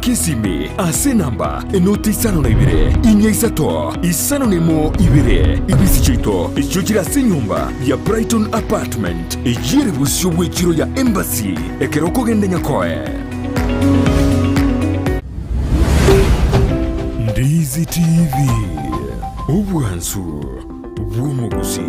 Kisimi ase namba enoti isano na ibire inya isato isano nemo ibire ibisichito ichukira se nyumba ya Brighton Apartment ejire busyo bwekiro ya Embassy ekeroko gende nyakoe Ndizi TV ubwansu bw'umuguzi.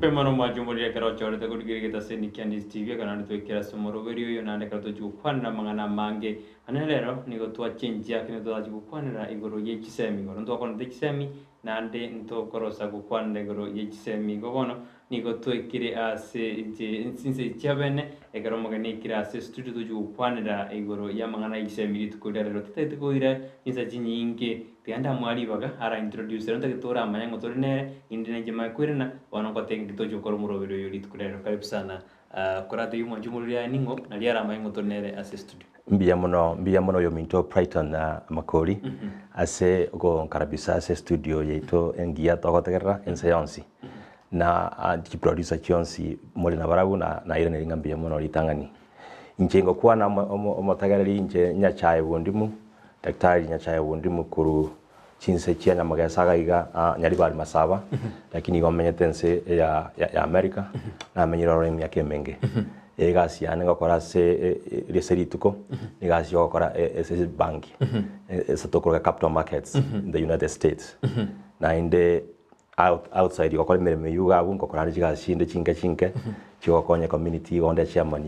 Pemano majumuri karo chore te kudigiri kita se Nikiandis TV kana to kira somoro video yo nande karo to jukwana mangana mange anelero niko to change ya kino to jukwana igoro yechisemi ngoro to kono dechisemi nande nto korosa kukwande goro yechisemi gobono niko to kire ase je sinse chabene egaro magani kira ase studio to jukwana igoro ya mangana yechisemi tukodero tete kodira insa jinyinge tianda mwali baga ara introducer nta kitora amanyango torine indine jema kwirina wanako tengi to jukoro muro video yo tukodero karibu sana kurate yumo jumuri ya ningo na liara amanyango torine ase studio mbia mono yo minto Brighton na makori ase go karabisa ase studio yeto engia togotegera en seansi na di producer chionsi mole na barabu na ire neringa mbia mono litangani injengo kwa na omotagarari inje nyachaye bundimu daktari nyachaye bundimu kuru chinse chianya magasaga iga nyari bali masaba lakini wamenyetense ya America na amenyiro ya kemenge egasi ane gakora se reserituko egasi gakora SS bank satokora capital markets in the United States na inde outside gakora mirimo yuga abu gakora n'igasi inde chinke cyo konye community onde chairman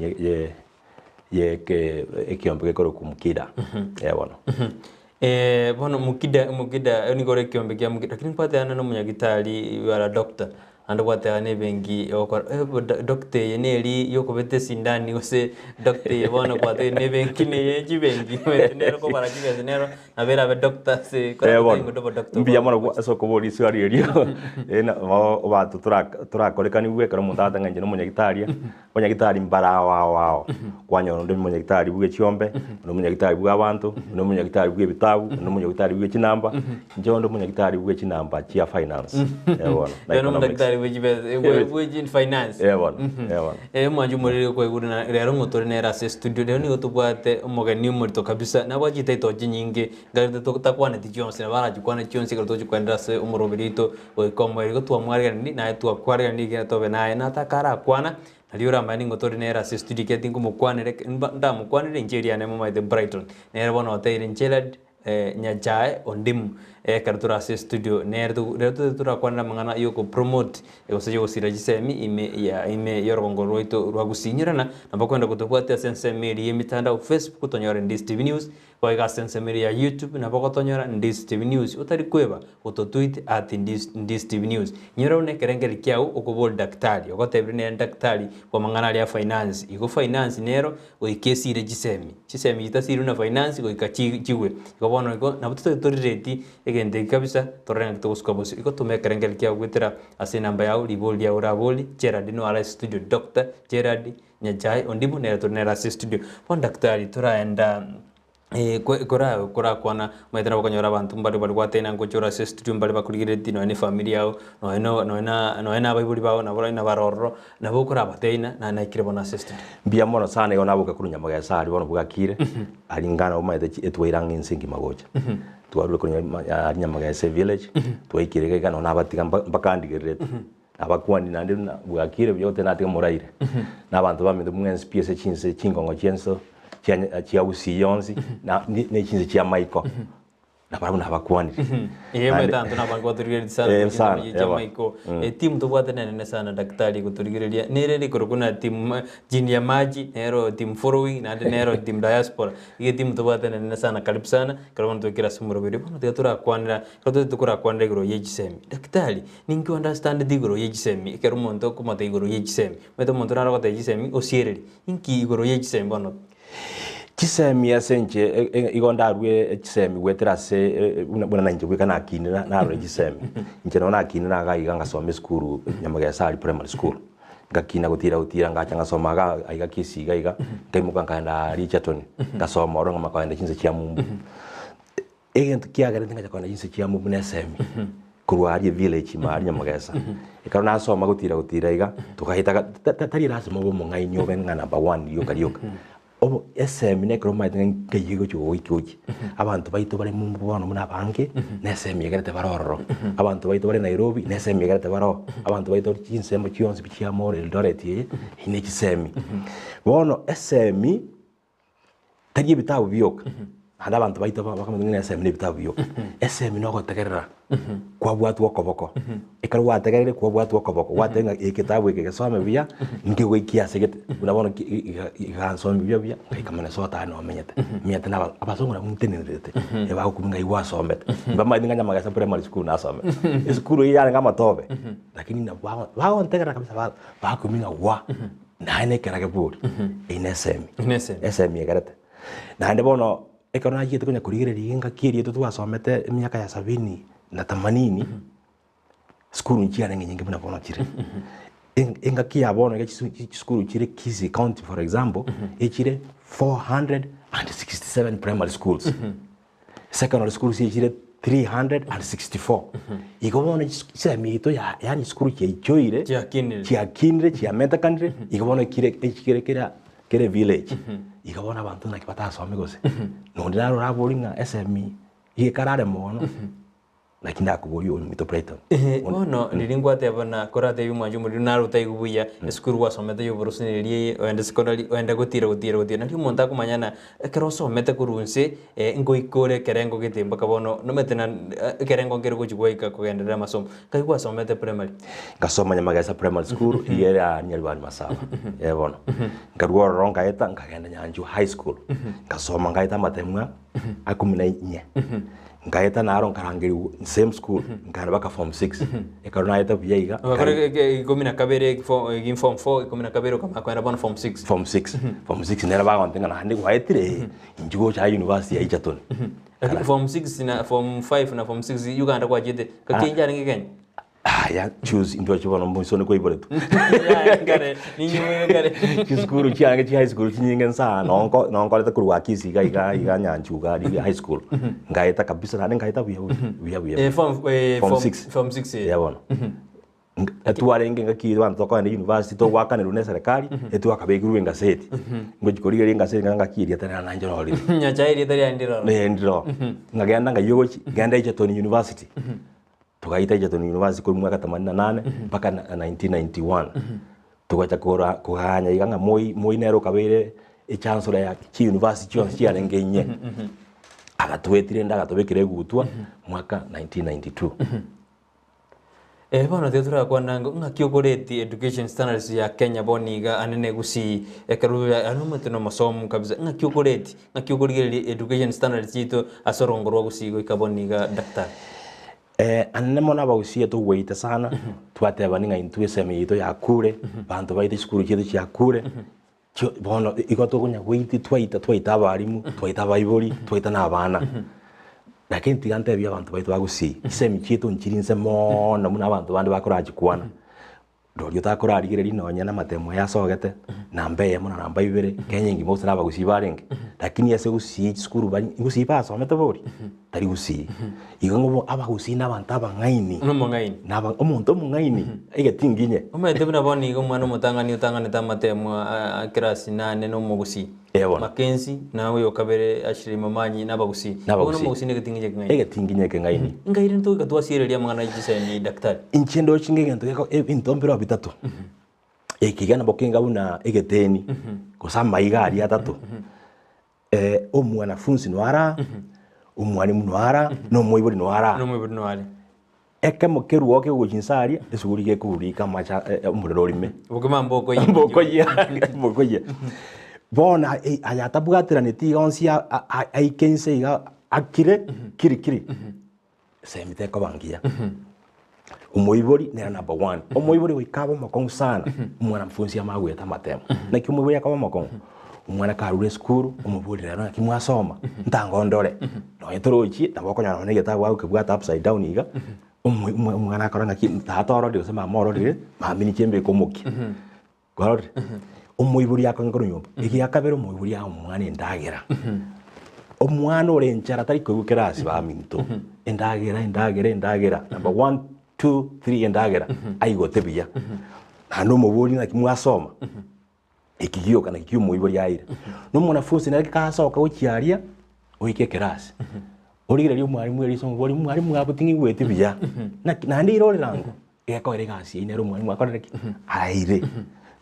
ye ke ekiombe gakora kumukida yabona bono mukida ni gore kiombe kya mukida lakini pate ana no munyagitari wala doctor ando kwatane bengi okora doctor yeneli yokobete sindani ose doctor yebona kwate ne bengi ne yeji bengi nero ko para kiga nero na vera be doctor se ko ngo doctor mbia mono so ko boli swali rio ena ba tura kolekani we kara mundata nganje no munyagitari mbara wao kwanyo ndo munyagitari bwe chiombe no munyagitari bwe abantu no munyagitari bwe bitabu no munyagitari bwe chinamba njondo munyagitari bwe chinamba chia finance yabona which in finance mwajumuri ko igurina rero ngotore nera se studio rero nigo tubwate umugani umurito kabisa nabajite itoje nyinge garide to takwana tijonse baraje kwana tionse gato kwandira se umurobirito oikomo irigo tuamwari ni na tuakwari ni ge tobe nae na takara kwana aliura mani ngotore nera se studio ke tingu mukwanire ndamukwanire injeria ne mama the Brighton nera bona hotel inchelad nyajae ondimu karatura se studio nerto tura kwana mangana yoko promote egoseje gosira gisemi ime yorongo roito rwagusinyirana nabakwenda kutokwata sense media yemitanda Facebook tonyora Ndizi TV News kwa sense media ya YouTube nabakotonyora Ndizi TV News utari kweba utotweet @Ndizi TV News nyora une kerengeli kyau okobol daktari okotebrine daktari kwa mangana ya finance iko finance nero oikesire gisemi itasiri na finance ko ikachiwe ikobona iko nabuto torireti egende kabisa torrent to uskobosi iko tumekerengel kia gwitira ase namba yao liboli ya uraboli Gerard no ala studio Dr. Gerard Nyajai ondimu nera tornera studio pon daktari turaenda kora kwana maitara bakanyora abantu mbali kwatena ngochora se studio mbali bakuligire dino ni familia yao no ena bayibuli bawo nabora ina baroro nabo kora bateina na ikire bona se studio mbia mono sana yona buka kurunya magasa ali bona bugakire alingana umaite etwairanga insingi magocha tuarule kunya nyamagasa village twaikire kana nabatiga bakandigirete abakwani nande bugakire byote natika moraire nabantu baminde mwensi piese chinse chingongo chenso chia usiyonzi na ne chinse chia maiko na barabona abakwani yemwe tanto na bango turigeri sana chia maiko timu to bwatene ne sana daktari kuturigeria nere kuna timu jini ya maji nero timu following na nero timu diaspora ile timu to bwatene ne sana karibu sana karibuni tukira sumuro biri bono tutura kwanira tukura kwanira gro yejisemi daktari ninki understand digro yejisemi kerumonto kumate gro yejisemi meto monto raro kote yejisemi osiereri inki gro yejisemi bono Chisemi yasenje igonda rwe chisemi wetera se buna nanje gwe kana kinira na rwe chisemi nje na kinira ga iganga some school nyamagesa ali primary school ngakina gutira ngacha ngasomaga aiga kisiga iga ngaimuka nganda Richardson ngasoma oronga makwenda chinse chia mumbu egento kiagera ngacha kwenda chinse chia mumbu nesemi kurwari village mari nyamagesa ikaro nasoma gutira iga tukahita tari lazima bo mungai nyobe nga number 1 yoka obo SM ne kroma ngeyigo cyo ikuki abantu baito bari mu bono muna banke ne SM yegerete baroro abantu baito bari Nairobi ne SM yegerete baro abantu baito chinsemo chionse bichia more Eldoret ine chisemi bono SM tagi bitabu bioka handa abantu baito bakamwe SM ne bitabu bioka SM no gotegerera kwa bwatu okoboko ikaru wategerere kwa bwatu okoboko watenga ikitabu ikesome bia ngiwe kiasegete unabona igansome bia ngikamana sota no menyete miate na abasonga muntenenete eba kuminga iwasomete bama ndinganya magasa primary school na some school ya ngama tobe lakini na wao ntegera kabisa ba kuminga wa na ine kerage buri inesemi yegarete na ndebono ekona yite kunya kurigireria ngakirie tutwasomete miaka ya 70 na 80 skuru nchia nyingi muna bona chire enga kia bona ga skuru chire Kisii County for example chire 467 primary schools secondary schools chire 364 igobona semito ya yani skuru chechoire chia kinre chia meta country igobona kire village igabona abantu nakipata some gose no ndaro raboringa SME ikarare mono lakini akuburi Mito Brighton ono niringwa tebana korate yumwanju muri naro taigubuya skuru wasomete yo borosinirie wende secondary wende gutira nari monta kumanyana keroso mete kurunse ngoikore kerengo gitemba kabono no metena kerengo ngero kuchigwaika kugendera masomo kaigwa somete primary ngasoma nyamagesa primary school yera nyalwani masaba yebono ngarwo ronga eta ngagenda nyanju high school ngasoma ngaita matemwa 14 ngaita naro nkarangiri same school nkaraba ka form 6 ekarona eta biyaiga ikomina kabere in form 4 ikomina kabere kama kwenda bona form 6 nera ba ntenga na handi kwaitire injugo cha university ya Egerton form 6 na form 5 na form 6 Uganda kwa jete kakinja ningi Kenya ya choose into chibona mwisoni ko iboretu ya ngare ninywe school chiange chi high school chinyinge sana nonko leta kurwa Kisii iga nyanchuga ri high school ngaita kabisa na ngaita buya form 6 ya bona etuarenge ngaki abantu toko na university to wakane rune serikali etu akabegiru ngaseti ngojikoriga ngaseti ngakiria tena na njorori nyachairi tari ndiro ngagenda ngayogochi genda Egerton University tukaita Egerton University kwa mwaka 88 mpaka 1991 tukacha kuhanya iganga moi nero kabere chancellor ya ki university chio arengenye agatwetire ndagatobekire gutwa mwaka 1992 bono tetura kwa nango ngakiokoreti education standards ya Kenya boniga anene gusi ekaru anumatino masomo kabisa ngakiokorigeri education standards ito asorongorwa gusigo ikaboniga daktari anene mona bagusia to wait sana twateba ninga intue seme ito ya kure bantu baite skuru cyetu cya kure bono igoto kunya wait twaita abarimu twaita abayibori twaita nabana lakini tigante bya abantu baito bagusi seme cyetu nchirinse mona muna abantu bandi bakoraje kwana dorio takorarigere rinonya na matemo yasogete nambe mona namba ibere Kenya ngi mose nabagusi barenge lakini yase gusi skuru bari gusi baso metabori tari gusi igongo abagusi n'abantu abangaini naba omuntu mungaini egetinginye umete buna boni igo mwana mutangani utangane tamatemo kirasi 8 no mugusi Makenzi nawe okabere ashiri mamanyi n'abagusi ono mugusi egetinginye kengaini ngaire nto gatwasireria mwana yiseni daktari inchendo chingegento yako intombero bitatu ekigana bokenga buna egeteni kusama igari atatu omwanafunzi nwara umwalimu nwara no moibori nwara eke mokeru woke guchinsari esugurige kurika macha umurorime bugema mboko ye bona ayatabwatira neti onsia aikense iga akire kiri semite ko bangia umuibori ne number 1 umuibori wikabo makong sana umwanafunzi amagweta matemo na kimuibori akaba makong umwana karure skuru umuburi rero kimwasoma ntangondore no yetorochi taboko nyana ne getabu au kibwata upside down iga umwana akora ngaki tatoro dio sema moro dire mamini chembe komuki gorore umuiburi yako ngoro nyumba igiakabera umuiburi ya umwana endagera omwana ore nchara tari kwigukira asi ba minto endagera number 1 2 3 endagera aigote biya nando muburi na kimwasoma ikigio kana kikio muiburi yaire no mwanafunzi na kasoka ukiaria uike kirasi urigire ryo mwarimu eri somo bori mwarimu abutingi gwete biya na ndi rore rango ekore gasi ine ro mwarimu akorere aire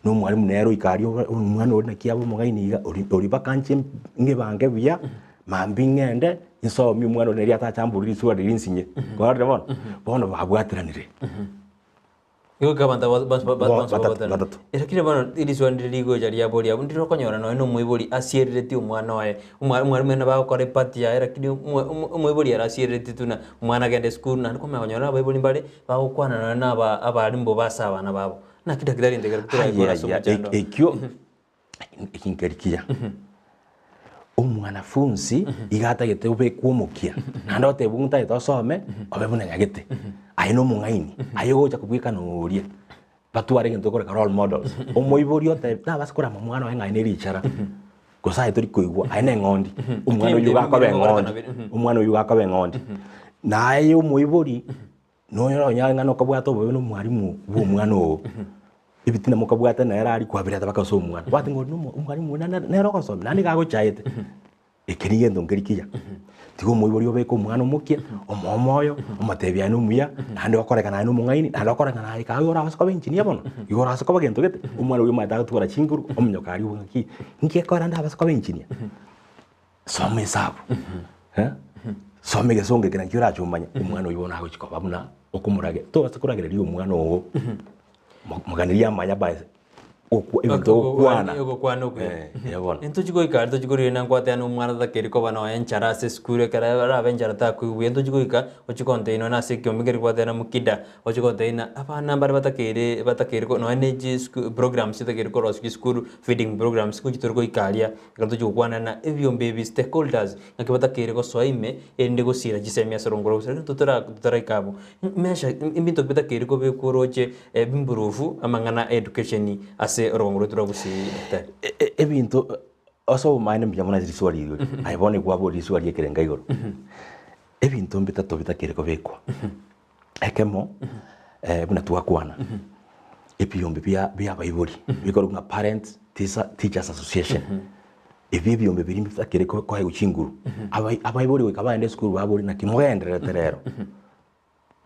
no mwarimu nero ikario umwana uri na kiabo mugainiga uri bakanche ngebange biya mambi ngende insomi umwana uri neri atachamburira isuwa ririnsinye gorore bono babwatiranire Yo kabanta batatu. Erakire bano iriswandire ligo jari ya bori abundi rokonyora no muibori asierete umwana wae. Umwana mena ba kore pati ya erakire muibori arasierete tuna umwana gende school na ko makonyora baibori mbale ba ukwana na abarimbo basaba na babo. Na kidakidari ndegera kutura ikora somujando. Ekyo ikinkarikia. Umwanafunzi igata gete ube kuomukia. Nando te bunta itosome obebuna nyagete. Aino mungaini ayo gocha kubwika nuria batware ngento kore role models omoiborio te basikora mwana wa ngaine richara gosa itori kuigwa aine ngondi umwana uyu gakabe ngondi umwana uyu gakabe ngondi na ayo moibori no yoro nyanga no kabwato bo no mwarimu wo mwana o ibitina mukabwata na yarari kwabira tabakaso umwana bati ngo no mwarimu na roko so nani gago chaite ekiriye ndongerikia tigo moibori obeko umwana umukia omomoyo omatebya no muya nandi wakorekana no mungaini nandi wakorekana ikagora baskobe engineer bono igora baskobe gento gete umwana uyu mata gutwara chinguru omnyokari wonki nke kora nda baskobe engineer some sabu some gesonge kana kyura chumanya umwana uyu bona agukikoba buna okumurage to basikuragira umwana owo muganiria amanya bae Ego kwana okwe. Ento chigo ika, ento chigo riena kwate anu mwana da keriko bano enchara se skure kara ra benchara ta ku ento chigo ika ochi container na se kyo migeri kwate na mukida ochi container apa number bata kere ko no energy programs ta keriko roski school feeding programs ku chitorko ikalia kanto chigo kwana na evion baby stakeholders ngake bata kere ko soime ende go sira jisemia sorongoro sira tutora ikabo mesha imbito bata kere ko be kuroche bimburufu amangana education ase rongoro turagusi ebintu oso maine mbiyamona ziswali yo ayibone kwabo ziswali yekerenga igoro ebintu mbitatu bitakireko bekwa ekemo buna tuakwana ebyombe bya bayibuli bikoro nka parents teachers association ebyombe biri bitakireko kwa uchinguru abayibuli wekabaende school babuli na kimwenderera terero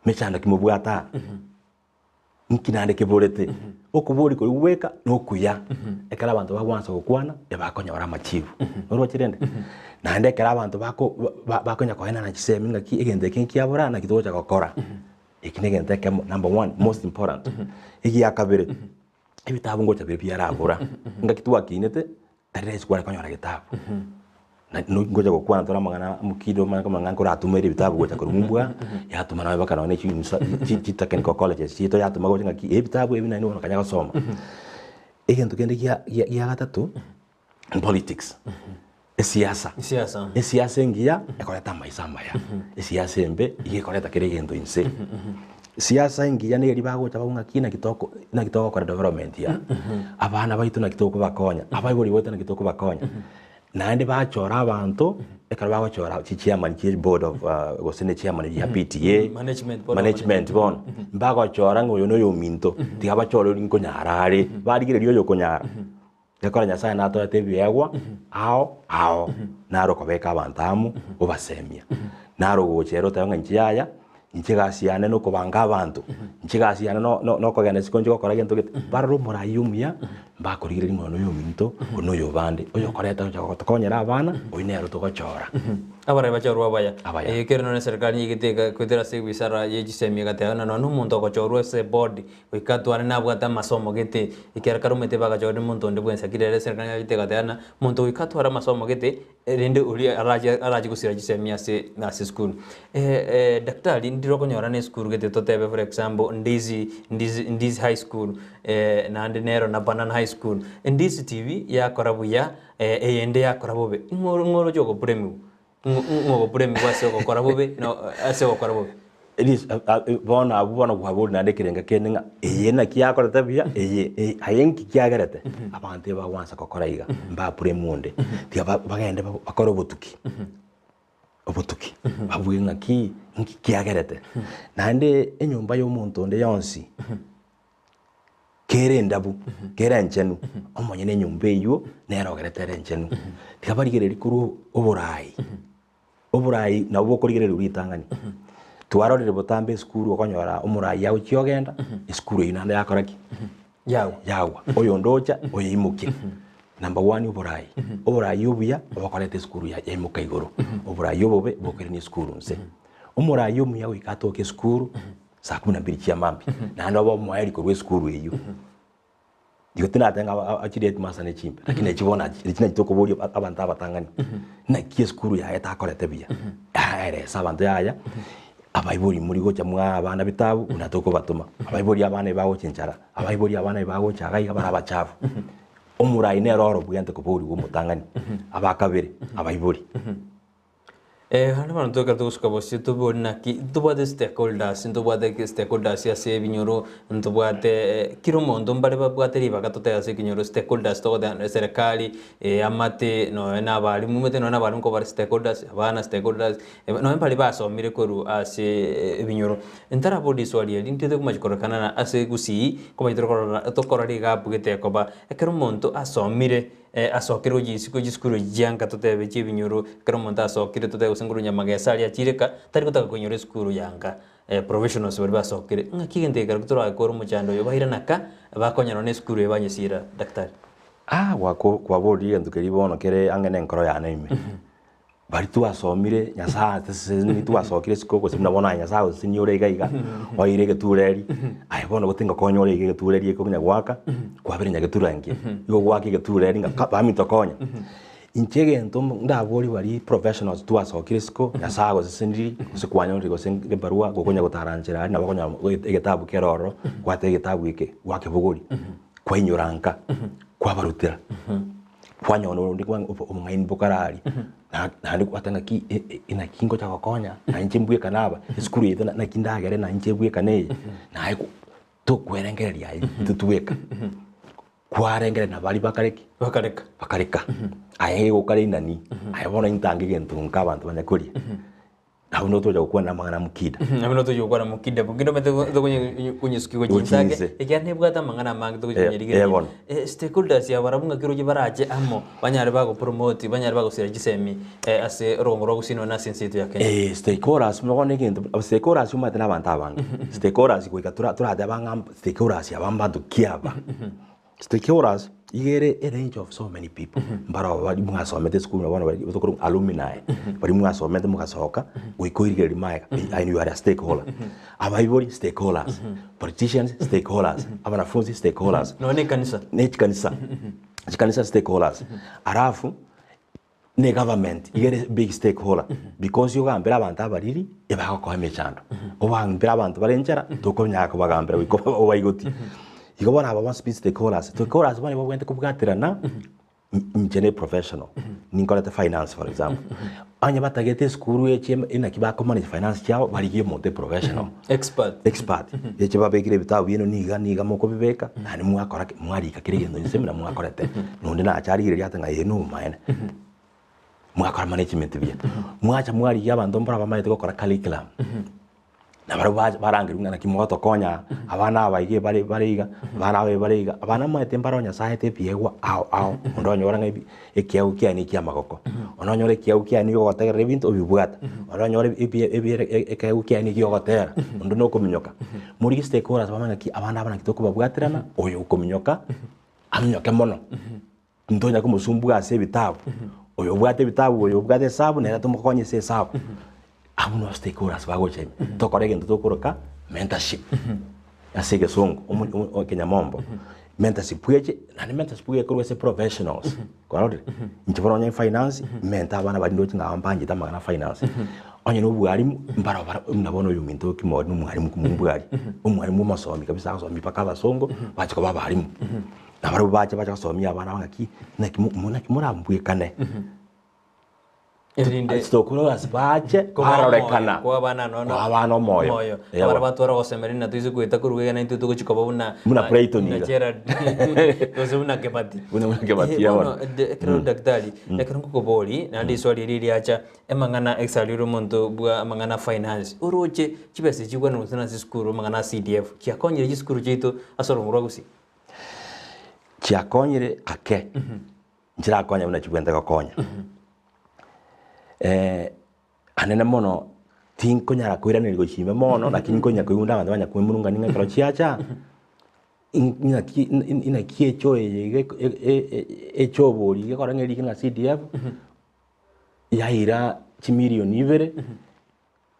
mechanda kimubwata nkinande kiborete okubori ko weka no kuya ekala abantu bagwanza gukwana ebakonyora amachivu noro kirende nande ekala abantu bakonya kohena na kisemi ngaki egende kinki abura na kitocha gukora ikinegende ke number 1 most important igi yakabere ebitabu ngocha biri yarabura ngaki tuwakinete tarese kwa konyora gitabu na ngoja gukwana tora magana mukido manga ngora atumere bitabu gocha kurumbwa yatuma nawe bakana ne chita ken college chito yatuma gocha ngaki ebitabu ebina ni kanya gusoma egento kende ya gatatu politics siasa ngia ekoreta maisa maya siasa embe igekoreta kere gendo inse siasa ngia ne riba gocha baunga kina kitoko kwa development ya abana baitu na kitoko bakonya abayibori wote na kitoko bakonya nande bachora abantu ekara bachora chairman board of gosene chairman ya PTA management bon mbago chora ngoyo no yominto tigaba chora rinko nyarare barigire ryo yokonyara yakora nyasaye nato yatebyegwa ao naro kobeka abantamu obasemia naro gochero tanga nchiyaya nchigasiane no kubanga abantu nchigasiane no kogenda sikonje gokora gento gete barro morayumya bakorigire ngono yominto ono yobande oyo koreta gotokonyera abana oinero togochora abara bachorwa baya kerno ne serikali yigiteka kwetera se wisara yejisemia gatana no muntu gochorwa se board wikatwana nabwata masomo gete ikera karumete bagachora muntu nde bwensa kirere serikali yigiteka gatana muntu wikatwara masomo gete rende uri araji gusira jisemia se na se school daktari ndiro konyora ne school gete totebe for example ndizi high school na nero na banana high school ndizi tv ya korabuya ende ya korabobe ngoro jogo premium ngogo premium wase ko korabobe no ase ko korabobe Elis bona kwa na ndekirenga keninga eyena kiyakora tabia ayenki kiyagarete abantu bawansa kokoraiga mba premunde tiga bagende bakora obutuki babuye ngaki kiyagarete nande enyumba y'omuntu nde yonsi kere ndabu kera enchenu omonye n'enyumba eyo nerogerete enchenu tiga barigere rikuru oburai na ubo kurigere ruritangani twarorere botambe skuru okonyora omurai yawe kiogenda skuru inanda yakoraki yawa oyo ndocha oyo imuke number 1 oburai obuya obakorete skuru ya imuka igoro oburai obobe bokereni skuru nse omurai omuya wikatoke skuru saa 12 cia mambi na ndo mwaeri korwe skuru eyo digo tina tenga achirete masane chimpe lakini chibona china kitoko boli abantu abatangani na kie skuru ya etakorete bia ere sabantu yaya abaibori muri gocha mwa abana bitabu unatoko batuma abaibori abana bago chenchara abaibori abana bago chagai abana bachafu omurai ne roro buyante ko bori go mutangani abakabere abaibori hano bana toka tuska bosi to bona ki to bade stakeholders ya se binyoro to bade kiromondo mbare babwateri bakatote ya se kinyoro stakeholders to da serikali amate no na bali mumete no na bali ko bar stakeholders abana stakeholders no mbali baso mire koru ase binyoro entara bodi swali ndite kuma chikorakana na ase gusi kuma to korari ga bugete ko ba kiromondo asomire asokero jiskuru janga totebe chibinyuru keromonta asokire totebe usenguru nyamagesa ya chireka tari kutaka kunyure skuru yanga professionals bari basokire ngakigende garutura akoro muchando yo bahira naka bakonyano ne skuru yabanyesira daktari wako kwa bodi ndukeri bono kere angene nkoro ya naime bari tu asomire nyasa ni tu asokire skoko simna bona nyasa sinyore gaiga oire getureri ai bono gutinga konyore getureri ko nya gwaka kwa bere nya geturangi yo gwaki getureri nga bami tokonya inchege ntom ndabori bari professionals tu asokire sko nyasa go sindiri usikwanyore go senge barua go konya gutaranjira na bakonya egetabu keroro kwate egetabu ike wake bugori kwa inyoranka kwa barutira kwanyono ndikwa omungaini bokarari na ndiko atanga ki ina kingo cha kokonya na nchimbuye kanaba skuru yetu na kindagere na nchimbuye kane na aiko to kwerengereria tutuweka kwarengere na bali bakareka aye gukare nani aye bona intangi gentu nkabantu banyakuri Nauno to jau kuana mangana mukida. Nauno to jau kuana mukida. Bukido mete to kunye skigo chinsage. Ekiane bugata mangana mang to kunye digere. Stakeholders ya barabunga kiroje baraje amo banyare bago promote banyare bago sirajisemi ase rongoro gusino na sensitu ya Kenya. Stakeholders mugone kintu stakeholders umate nabanta banga. Stakeholders ko ikatura de banga stakeholders ya bamba dukiaba. Stakeholders igere a range of so many people. Mbaro bari mwasomete school na bana bari utokuru alumni. Bari mwasomete mukasoka uikoirige rimaika. And you are a stakeholder. Abaibori stakeholders. Politicians stakeholders. Abanafunzi stakeholders. No ne kanisa. Ne kanisa. Kanisa stakeholders. Arafu ne government igere big stakeholder because you gambira abantu abariri ebako ko emechando. Obambira abantu barenjera tokomya ko bagambira wiko obayigoti. Igobona aba speech stakeholders. Stakeholders bani bagwente kubwatirana njene professional. Ninkolete finance for example. Anya batagete skuru eche ina kibako manage finance cyao bari monte professional. Expert. Eche babegire bitabu bino niga moko bibeka nani mwakora mwarika kirigendo nsemira mwakorete. Nonde na achari ire yatanga yenu maene. Mwakora management bia. Mwacha mwari y'abantu mbara bamaite gukora curriculum. Na barangirunga na kimoto konya abana abaige bariga abana mwete mbaronya sahete piegwa ao ondonyora ngai ekiau kiani kia magoko ononyora ekiau kiani yogotegera ebintu obibwata ononyora ekiau kiani yogotera ondo no kuminyoka muri stakeholders bamanga ki abana kitoko babwatirana oyo kuminyoka aminyoke mono ndonya kumusumbu ase bitabu oyo bwate bitabu oyo bwate sabu na tumukonye se sabu abuno stakeholders bagoche tokore gento tokoroka mentorship asige songo Kenya mombo mentorship pueche na mentorship pueche kurwese professionals korore ntiboronye finance mentor abana bari ndochi ngambanje tamagana finance onye no bwarimu mbara nabona uyu minto kimodi n'umwarimu kumubwari umwarimu masomi kabisa asomi paka basongo bachiko babarimu nabaro bache bacha somi abana bangaki na kimura mbwe kane stokuro asibache barorekana kwa bana no kwa bana moyo abara batwara gosemerina na tuize kwita kuruga na into tuguchikoba buna Brighton na Gerard tuzo buna kebati yabona kero daktari ekero kukoboli na ndi swali riri acha emangana exaliro monto bwa mangana finance uroche chibese chigwa no sana sikuru mangana CDF kiakonyere gisikuru chito asorongurwa gusi kiakonyere ake njira akonya buna chibwente gakonya anene mono tinko nyara kwirana ni gochime mono lakini konya kuyunda abantu banya kwimurunga ninga karo chiacha ina kiecho echobori gekorangeri kinga CDF yaira chimilioni 2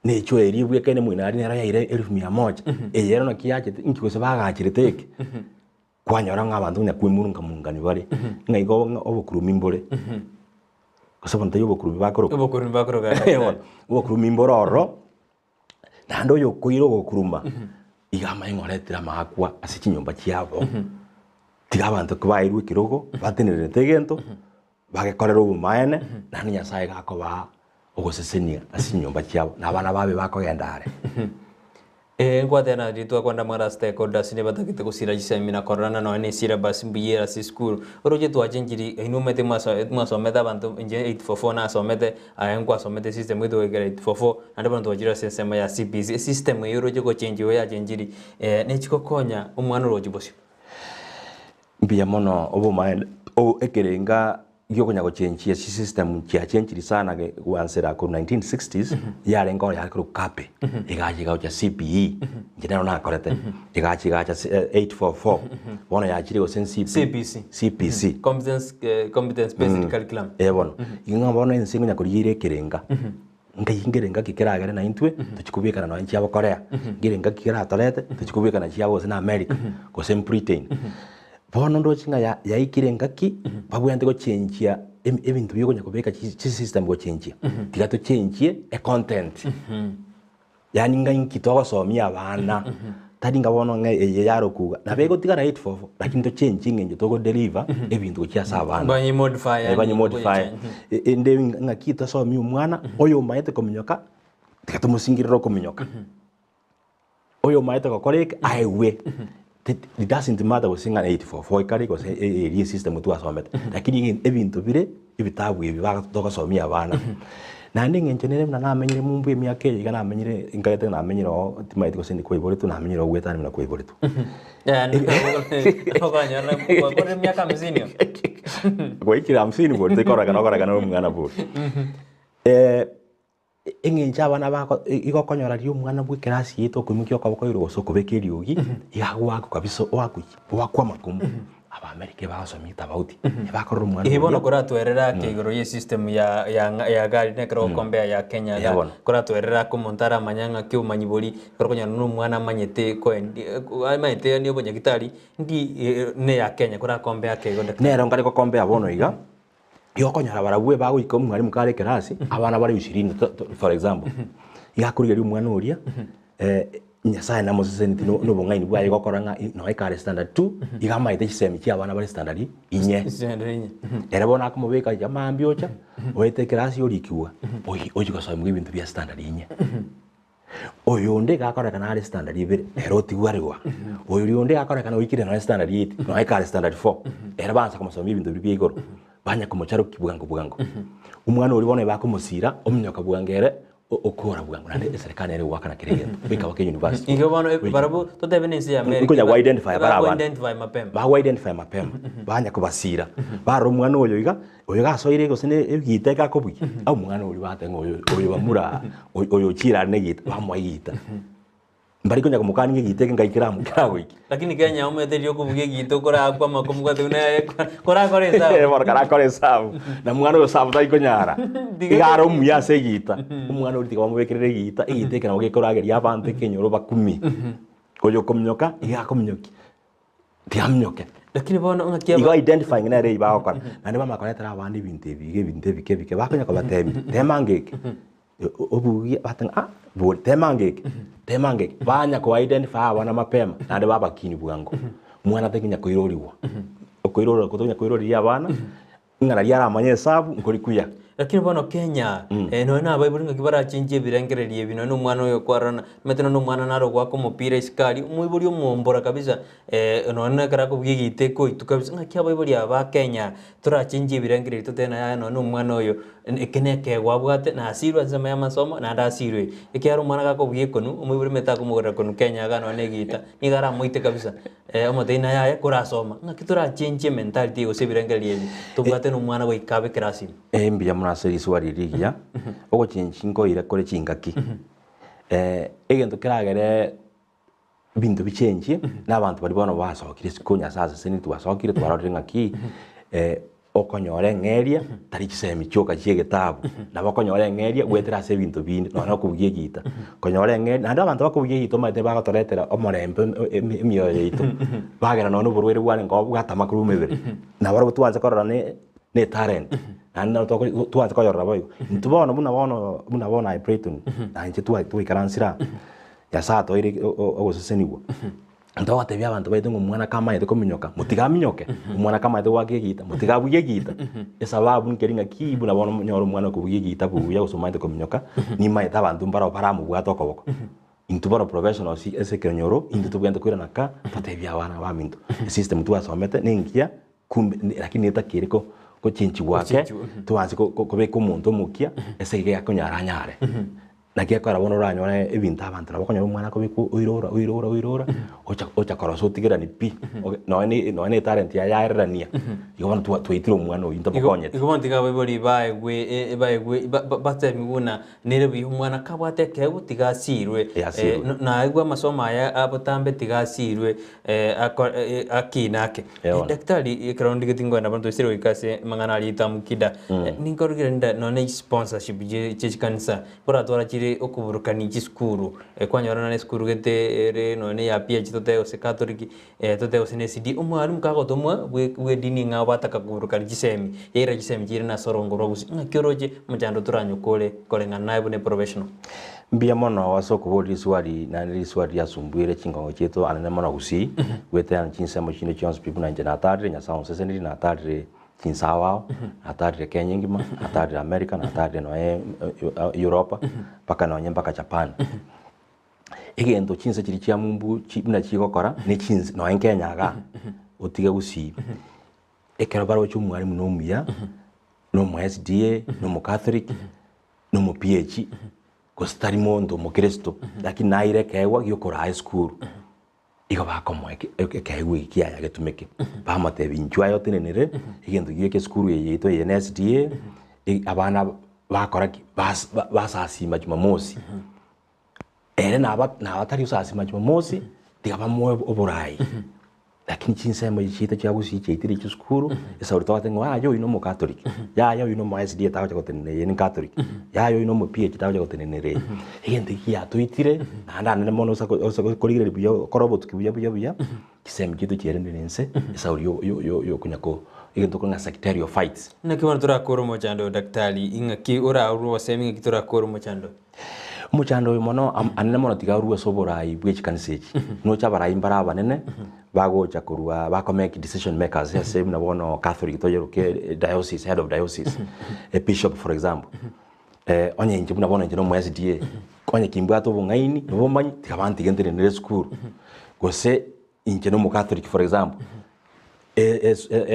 necho eribwe kene mwinari nera yaira 100,000 eyero no kiache inkigose bagachirete kwanyora ng'abantu nya kwimurunga mungani bare ngaigo obukurumi mbore Kasabanta yo bokurumi bakoroga bokurumi mbororo nando yo koiro gokuruma igama ingoretera makwa asikinyomba kiabo tigabantu kubairwe kirogo batenere tegento bagekorera ubumaene nani nyasaye gakoba ogosesenia asikinyomba kiabo nabana babe bakogendare Ngwatena ditwa kwanda mara stakeholder sine batakite kusira jisemina korana no ne sira bas mbiyera si school oroje twa chenjiri inumete masometa bantu nje 844 na somete ayenkwa somete system wedo egere 844 ande bantu wajira system ya CPC system yoroje ko chenji ya chenjiri ne chikokonya umwana roje bosi mbiya mono obo mind o ekerenga yokonya ko chenji ya system kya chenjiri sana ke wansera ko 1960s yale ngoro ya ko kape igaji ga cha CPE njena na korete igaji ga cha 844 bona ya chiri ko CPC competence based curriculum bona inga bona insinga ko yire kerenga ngerenga kikiragere na intwe tukikubikana na nchi ya Korea ngerenga kikira tolete tukikubikana nchi ya na America ko sem Britain bono ndo chinga ya ikirenga ki babuyante ko chenjia ebintu byo konya kubeka chi system go chenjia tigato chenjie content yani nga inkitoga somia abana tadi nga bono nga yaro kuga na bego tigara 844 lakini to change ngenje to go deliver ebintu ko kyasa abana banyi modify ende nga kita somia umwana oyo maete kominyoka tigato musingiriro kominyoka oyo maete ko koreka aiwe it doesn't matter was singa 844 ikari ko eri system tu asomete lakini ebintu bire ibitabu ibi batoka somia abana nandi ngenjenere na namenyire mumbu emyaka ega namenyire ingayete namenyire o timaiti ko sendi ko ibore tu namenyire o gwetani na ko ibore tu yani ko kanyana ko ko emyaka 50 ko ikira 50 bo tekora no mwana bo engenja abana bako igokonyora ri umwana bwe class yito kumikyo kabako iro soko bekeri ugi igagwa kabisa wakwa makumu aba America basomita bauti bakorora umwana ibono kuratwerera kigoro ye system ya gari nekro kombe ya Kenya kuratwerera kumontara manyanga kyo manyibori korokonyana n'umwana manyete ko amanyete ni obonya gitari ndi ne ya Kenya kurakombe ya kigoro nero ngari ko kombe abono iga yokonyara barabwe bago ikomu mwari mukare kerasi abana bari 20 for example yakuriye umwana uria nyasaye na Moses no bongaini bwa yigokoranga no ikare standard 2 igamaite chisemi ki abana bari standard inye era bona kumubeka jamambi ocha oete kerasi orikiwa oyi gosoma ibintu bya standard inye oyo nde gakoreka na standard 2 eroti gwarewa oyo nde gakoreka na wikire na standard 8 no ikare standard 4 era banza kumusoma ibintu by'igoro banya kumucharo kibugango umwana uri bone bakumusira omnyoka bwangere okora bwangu nande serikali ere wakana kirege bika wake university iyo bano barabu to evidence ya America kuja identify baraba identify mapema banya kubasira baro umwana oyo gasoire go sene egiteka ko buki au umwana uri batengo oyo bamura oyo chira negita bamwayita mbari kunya kumukani ngiteke ngaikira mukirago iki lakini Kenya umeterio kubuge gito kora kwa makumugwa tuna kora koreza kora koreza na mwana yo sabu tai konyara igaro muya segita umwana uri tikwa mubekere gita igiteke na ugekora ageri abante kenyoro bakumi koyo komnyoka igakomnyoki tiamnyoke lakini bono ngakia igo identifying na rei ba kwa na ne bama konetera abandi binte bike bakonya ko batemi temangeke obugi batanga temange banya ko identify abana mapema nande baba kini bwango mwana tekinya koiroriwa koirora kutonya koirori abana ngara yara amanye sabu nkori kuya lakini bono Kenya no na baibuli ngakibara chinje birengererie bino no mwana oyo kwarana meteno no mwana naro gwako mupira iskari umwibuli umumbora kabisa no na karako bwigite ko itu kabisa ngakia baibuli aba Kenya tura chinje birengererie totena ya no mwana oyo ekeneke gwabwate na asirwa nzema ya masomo na ndasirwe ikiaro mwana gako bwikonu umwibuli metako mugora kono Kenya gano negita nigara moite kabisa omoteina yaye kurasoma ngakitura chinje mentality osebirengererie tubwate no mwana goikabe kirasi mbia munaseri swari rigia ogo chinchingo ire kore chingaki egento kiragere bintu bichenji n'abantu bari bono basokire sikonya sasa seni twasokire twarorire ngaki okonyore ngeria tari chisemi choka chiegetabu na bakonyore ngeria gwetera se bintu bindi no kubwiye gita konyore ngeria na abantu bakubwiye gito mate bagatoretera omorembe emiyo yitu bagera no burwere bwane ngo bwatama kuri umebere na baro tuanze korora ne talent na tuanze koyorora boyo ntubona muna I Brighton na nje tu ikaransira ya sato ire ogoseseniwo ndo atebya abantu baite ngo mwana kama yete kominyoka mutigaminyoke umwana kama yete wake gita mutigabuye gita esababu nkeringa kibu na bono nyoro mwana kubuye gita buya gusoma yete kominyoka ni maita abantu mbara paramu bwato koboko intubara professional si ese kenyoro into tubwenda kwira naka tatebya abana ba minto system tu asomete ningia kumbe lakini etakiriko ko chinchi wake tuanze ko be ko muntu mukia ese ge akonyaranyare nakia kora bono ranyone ebintu abantu bakonyora umwana ko biku uirora ocha koroso tigira ni pi no ni talent ya yarania yobona tuitiro umwana oyinta bakonyete igobona tiga bari baegwe batemiguna nere bi umwana kabwate kego tigasirwe na igwa masoma ya abotambe tigasirwe akinake daktari ikrondi gitingo na bantu siro ikase mangana alita mukida ninkorugire nda no ne sponsorship je kanisa pora tora chiri okuburukani chiskuru kwanyora na skuru gete re no ne ya PH tote ose catholic tote ose ne CD umwalimu kago tomwa we dini nga bataka kuburukani chisemi yera chisemi chiri na sorongo rogusi ngakoroje mujando turanyo kole ngana ibune professional mbia mono wasoko bodi swali na ndi swali yasumbuire chingongo cheto anene mono gusi wete an chinsemo chine chons people na njana tadre nya sound seseni na tadre chinsawa atadre Kenya ngima atadre America na atadre no Europa paka no nyamba ka Japan egento chinse chiri chia mumbu chibuna chigokora ne chinse no Kenya ga otiga gusi ekero baro chumwari muno muya no mu SDA no mu Catholic no mu PH kostari mondo mu Kristo lakini naire kewa gyokora high school igo bakomo kewe kiaya getumeke bamate binjwa yo tenenere igendo gike school yeyito ye SDA abana bakora basasima Jumamosi ere na batari usasima Jumamosi digaba mo oborai lakini chinsemo yichita chabusi chitiri chiskuru esa urto atengo yo ino mo Catholic yo ino mo SDA tawo chakotenene ye ni Catholic yo ino mo PH tawo chakotenene igende kia tuitire nanda ne mono sa korigire biyo korobo tukibuya kisemi kitu chirendense esa yo kunyako igento kuna secretary of fights na kiwana turakoro mo chando daktari inga ki ora uru semi kitura koro mo chando muchando mono anene mono tiga ruwa soborai bwe chikanseji no chabarai mbara banene bago chakurwa bako make decision makers ya same na bono Catholic to yeruke diocese head of diocese a bishop for example onye nje muna bono nje no SDA onye kimbwa to bungaini no manyi tikabanti gentere ne school gose nje no Catholic for example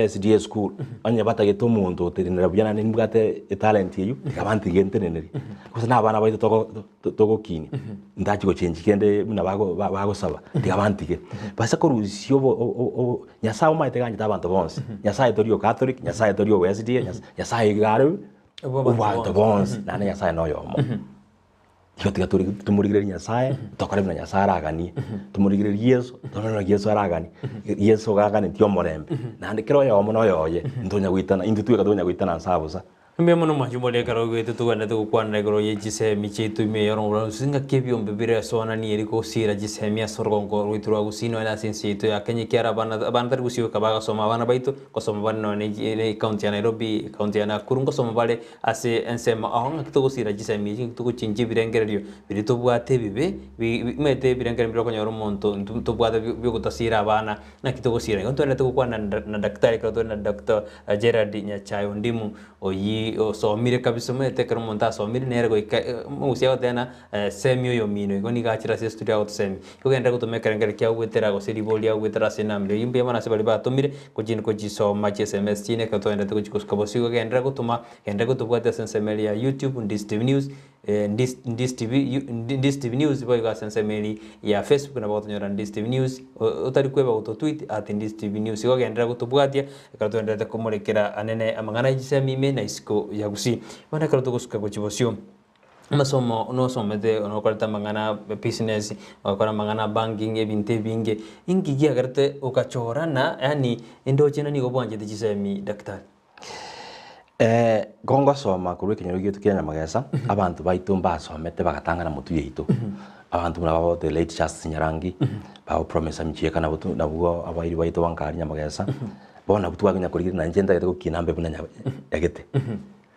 SDA school onye batage to muntu terinera byana ni mbwate talent yiyu tikabanti gentere ne kusa na bana baito toko kini ndachi go change kende muna bago saba tikabantike basa korusio nyasaye maite ganje tabantu bonse nyasaye torio Catholic nyasaye torio SDA nyasaye garo ubantu bonse nane nyasaye no yomo Yotiga tumurigire nyasaye tokore na nyasaye aragani tumurigire Yesu tono Yesu aragani Yesu gagani tio morembe nande kero yomo no yoye ntonya gwitana indu tuwe kadonya gwitana nsabusa mbe mono majumole karo gwete tugana tukwana gro yejise michetu me yoron singa kebyo mbebire sona ni eriko sira jise mia sorgongo ruitro gusino ala sensito ya kenye kiara bana tar gusio kabaga soma bana baito ko soma bana ne county ya Nairobi county ya Nakuru ko soma bale ase ensema ahonga kito gusira jise mi kito chinji birengerio birito bwate bibe mete birengerio biro konyoro monto to bwate byo kutasira bana na kito gusira nto na tukwana na daktari ko na Dr. Gerard Nyachayo ndimu oyi ni osomire kabisa metekera omonto asomire nere goika mugusia gotena semi oyo mino igo ni gachira ase studio out semi kugenda gutumekera ngere kia gwetera gosiri boli ya gwetera senamire yimbe bana se bali batumire kujini kujisoma chi SMS chine ka toenda te kujikuska bosigo gendera gutuma enda gutubwate sensemeli ya YouTube Ndis TV News Ndis TV News boy ga sensemeli ya Facebook na botonyora Ndis TV News utari kweba guto tweet at Ndis TV News igo gendera gutubwatia ka toenda te kumurekera anene amangana ijisemi me na isiko ya gusi bana ka tuguska kujibosio masomo no somete no kwalta mangana business wakora mangana banking ebinte binge ingi agarte ukachorana yani endochena ni gobwanje dijisemi daktari gongo soma kuri kinyoro gitu kenya magesa abantu baitumba somete bagatangana mutu yeito abantu murabo the late Charles Nyarangi bawo promise amchieka na butu nabwo abairi baito wankari nyamagesa bona butu waginya kuri na njenda gete kukinambe buna yagete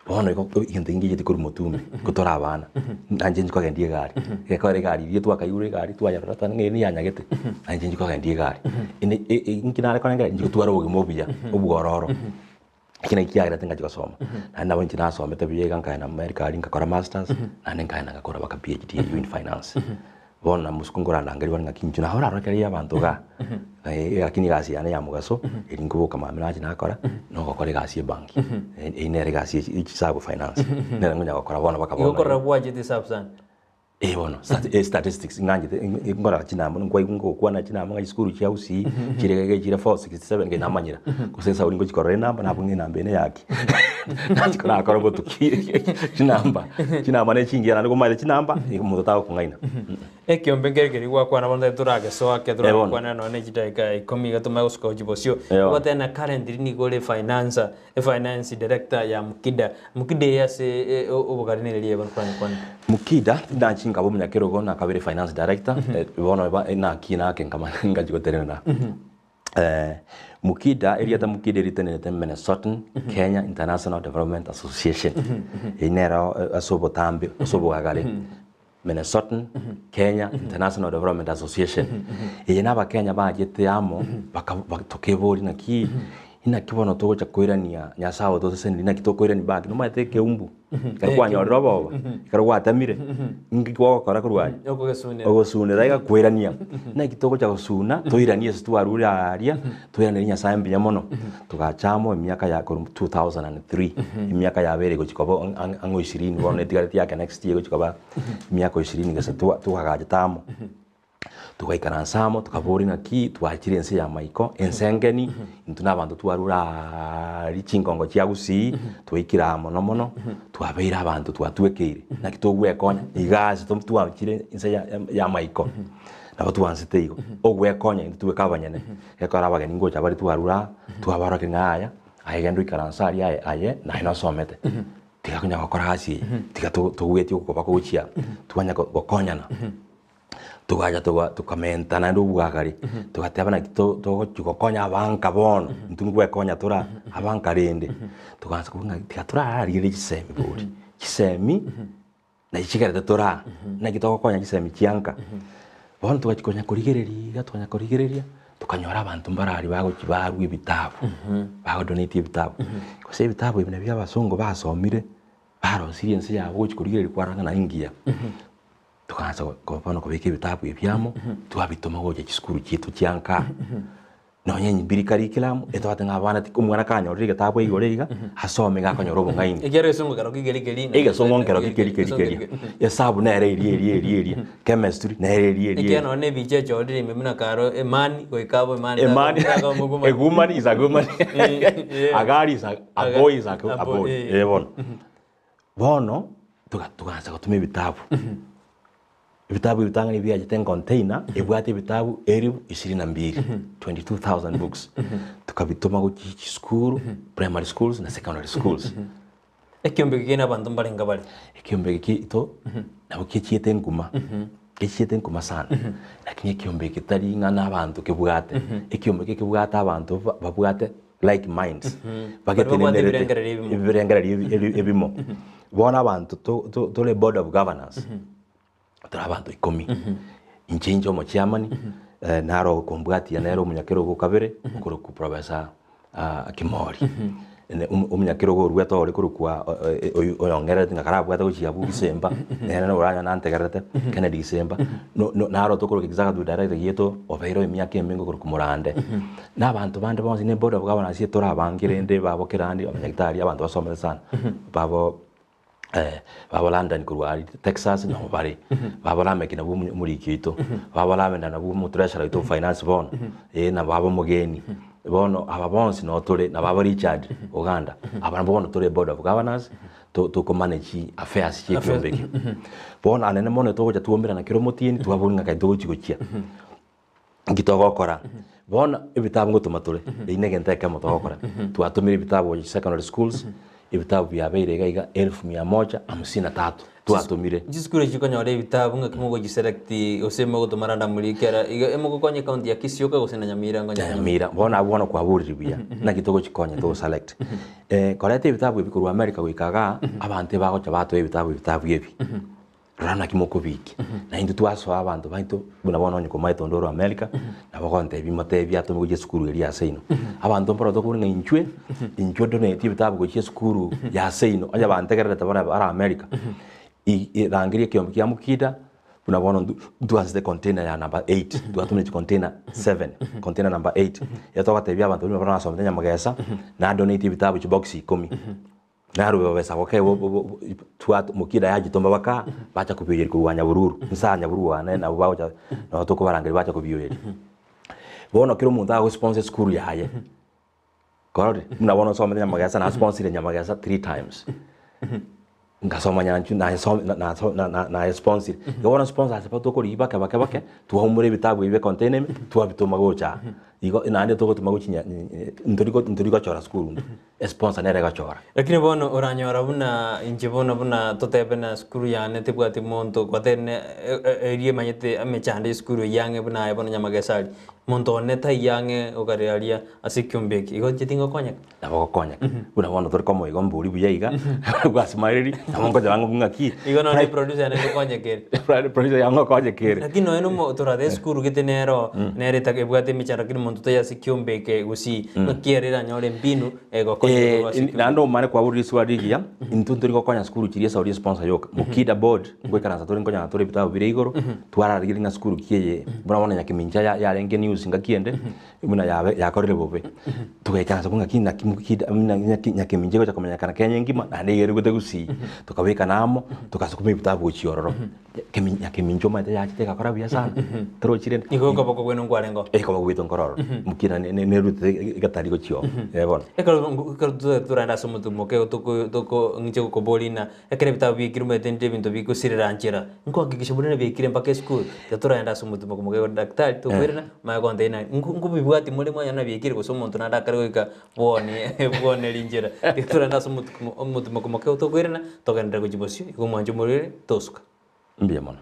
bona ikintu ingi giti kuri mutumbe gutora abana nanje njiko gendie gari gekore gari rie twakayure gari twayarora twange ni yanyagete nanje njiko gendie gari inkinare konenge njiko twara ogimobia obugororo kina ikiagira tenga jikosoma na nabo nchina somete biega nkaina America ali ngakora masters na nkaina ngakora baka PhD in finance bona muskungura ndangari bani ngakinjuna hora rokeria abantu ga yakini gasi yana ya mugaso iringubo kama mnaji nakora no gokore gasi banki inere gasi ichisabu finance nere ngonya gokora bona baka bona gokora bwaje disabu sana bono statistics nganje ngora chinamo ngwa kwa na chinamo ngai skuru chia usi chirege chira 467 ngai namanyira kusensa ulingo chikora namba na bungi namba ene yake nachikora akora botukire chinamba ne chingira na kumale chinamba imuto tawo kungaina ekiombe ngere gwa kwa na bonde turage so ake turage kwa na ne chitaika ikomiga tuma usko jibosio watena currently ni gole finance director ya Mukida yase obugarine liye kwa Mukida ndachi ngabo munyakero gona kabere finance director bona na kina ke kama ngajiko terena Mukida area ta Mukida ritenete Minnesota Kenya International Development Association inera asobotambe asobogagale Minnesota Kenya International Development Association ina ba Kenya bajete amo bakatokebori na ki ina kibono to cha koirania nya sawo to sendi na kitokoirani bag no mateke umbu karwanya robo karwata mire ngikwa kora kurwanya ogosune daiga koirania na kitoko cha gosuna toirania situarura aria toirania nya sambi ya mono tugachamo emyaka ya 2003 emyaka ya bere gochikobo ango 20 bone tigareti yake next year gochikoba emyaka 20 ngese tugaje tamo tugaikaransamo tukabori na ki twachire ense ya maiko ensengeni ntuna abantu twarura richingongo chia gusi twikira mono twabeira abantu twatwekeire na kitogwe konya igazi twachire ense ya maiko na batu bansite igo ogwe konya twekabanyene ekora bageni ngocha bari twarura twabara kengaya ayegendo ikaransari aye na ino somete tigakunya gukora hasi tiga tugwetio kuba kuchia twanya gukonyana tugaja tukamenta na ndu bugagari tugateba na tugokonya abanka bono ntungwe konya tura abanka rende tuganza kubunga tigatura ari gisemi buri gisemi na ichigara tura na gitokonya gisemi kianka bono tugachikonya kurigereria tukanyora abantu mbarari bago kibaru ibitabu bago donate ibitabu kose ibitabu ibine bya basongo basomire baro science yabo kurigereria kwaranga na ingia tukanza kopano kubika ibitabu ibyamo twabitoma goje kiskuru kitu cyanka nonye nyibiri curriculum etwate ngabana tikumwana kanyorire gitabu igorega asome gakonyoro bungaini egere songo karo kigeri songo ngero kigeri yasabu na eri chemistry na eri ekeno ne bije jodire memuna karo emani goikabo emani egumani is a gumani agari is a boy is a boy bono tukanza kutumia ibitabu ibitabu bitangani bya jiten container ebwate ibitabu eri 22,000 books tukabitoma go school primary schools na secondary schools ekiombe kigena bantu mbarenga bali ekiombe kito nabo kichiete nguma sana lakini ekiombe kitari ngana abantu kibwate ekiombe kibwate abantu babwate like minds bagetenere ibirengera bona abantu to le board of governance abantu ikomi inchinjo mo chairman naro kombwati ya nero munyakero go kabere ku professor Kimori umunyakiro go rweto ori kurukwa oyongere tinga karabwa ta uchi abu December nena uranya nantegerete Kennedy December no naro to kuruka exact du direct yeto obeiro emyaka emingo kurukumurande n'abantu bande bonse ne boda bwabana sie torabangire ende babo kirandi abanyagitari abantu basomeza sana babo London kurwari Texas no bari babo lamekina muri kito babo lamenda na bu treasury to finance bon na babo mugeni bono ababonsi no tole na babo Richard Uganda abana bono tole board of governors to manage affairs chikombeki bono anene mono to goja tuombera na kiromotini tuaburinga kai to chikochia ngitogokora bono ibitabu ngotumatule inege nteka motogokora tuatumira ibitabu secondary schools ibitabu bya beire gaiga 1153 tuatumire jiskure chikonya ore ibitabu ngakimogo giselect osema gutumaranda muri kera emoko konye county ya Kisioka gusena Nyamira Nyamira bona kwa buri bia na gitogo chikonya to select korete ibitabu bikurwa America gwikaga abante bago chabato ibitabu yebi rana kimoko biki na indu twaso abantu baito buna bona onye komaito ndoro America na bagonte bimate bya to mugye skuru eri aseino abantu mporo to kuringa inchwe donate ibitabu gye skuru ya aseino anya bantegerera tabara ara America irangirie kiombe kya mukida buna bona duas the container ya number 8 duatumye container 7 container number 8 yatoka tebya abantu buna bona somenya magesa na donate ibitabu box 10 naru besa okay tuat mukida yaji tomba baka bacha kubiyeri kurwanya bururu nsanya bururu ane na bawo na to ko barangari bacha kubiyeri bono kiro munda go sponsor school yaye korode muna bono so menya magasa na sponsor nyamagasa 3 times ngasoma nyanchu na sponsor yobona sponsor sepa to ko riba kabaka tuhumure bitabu ibe container tuabitoma gocha igo inande to ko tumaguchinya nduriko chora school sponsor nere gachora lakini bono oranyora buna inje buna totebe na school yane tibwati monto kwatene erie manyete amechande school yange buna bono nyamagesari monto neta yange okarearia asikyumbeki igo jitingo konya nabo konya buna bono tor komo igo mburi buyiga gwasmairi namongo jango ngaki igo no ni producer ne konya kere producer yango konya kere lakini no eno torade school gitenero nere takebwate michara kini monto ya sikyumbeke gusi ngakierera nyore mbinu ego nando mane kwa buri swadigia intunturi ko konya school kirie sauri sponsor yoka mukida board ngwe karanza tori konya tori bitabo bire igoro twara rigiringa school kiye bura mona nyakiminja ya renge news ngakiende muna ya korele bobe tugekanza kunga kina kimukida nyakiminja ko chakomenya kana Kenya ngima na ndege rugute gusi tukabeka namo tukasukuma bitabo chiororo nyakiminjo mate ya chiteka kora bia sana toro chirenda iko ko bweno ngwarengo ko bwito ngororo mukira ne rute gatari go chio ebona turanda somutu moke toko ngiche ko bolina ekere bitabu bikirumwe tende bintu bikusirira anjira nko hakikisha bulina bikire mpaka school turanda somutu moke daktari to kwirina ma konde na nko bibwati muri mwanya na bikire ko somuntu na dakare ko bone linjira turanda somutu moke to kwirina to kanda ko jibosio ko mwanjo muri tosuka mbia mona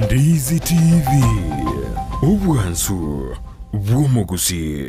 Ndizi TV ubwansu bw'omuguzi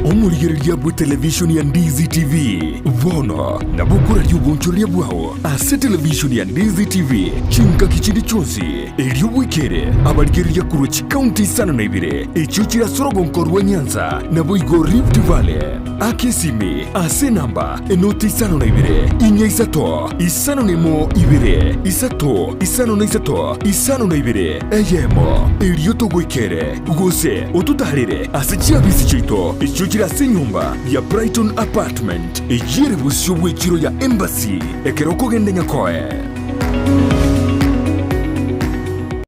omurigereria bwa televishoni ya Ndizi TV bono na bukura ry'ubunchuria bwawo ase televishoni ya Ndizi TV chinka kichindi chonsi eriobwikere abarigereria kurochi county sana na ibire echo kirasorogonkorwa Nyanza na boigo Rift Valley akesimi ase namba enoti sana na ibire inyaisato isano nemo ibire isato isano na isato isano na ibire eyemo erioto gwikere gose otutarire ase chiabisi chito echo kirase nyumba ya Brighton Apartment ejire busyo bwekiro ya Embassy ekeroko gende nyakoe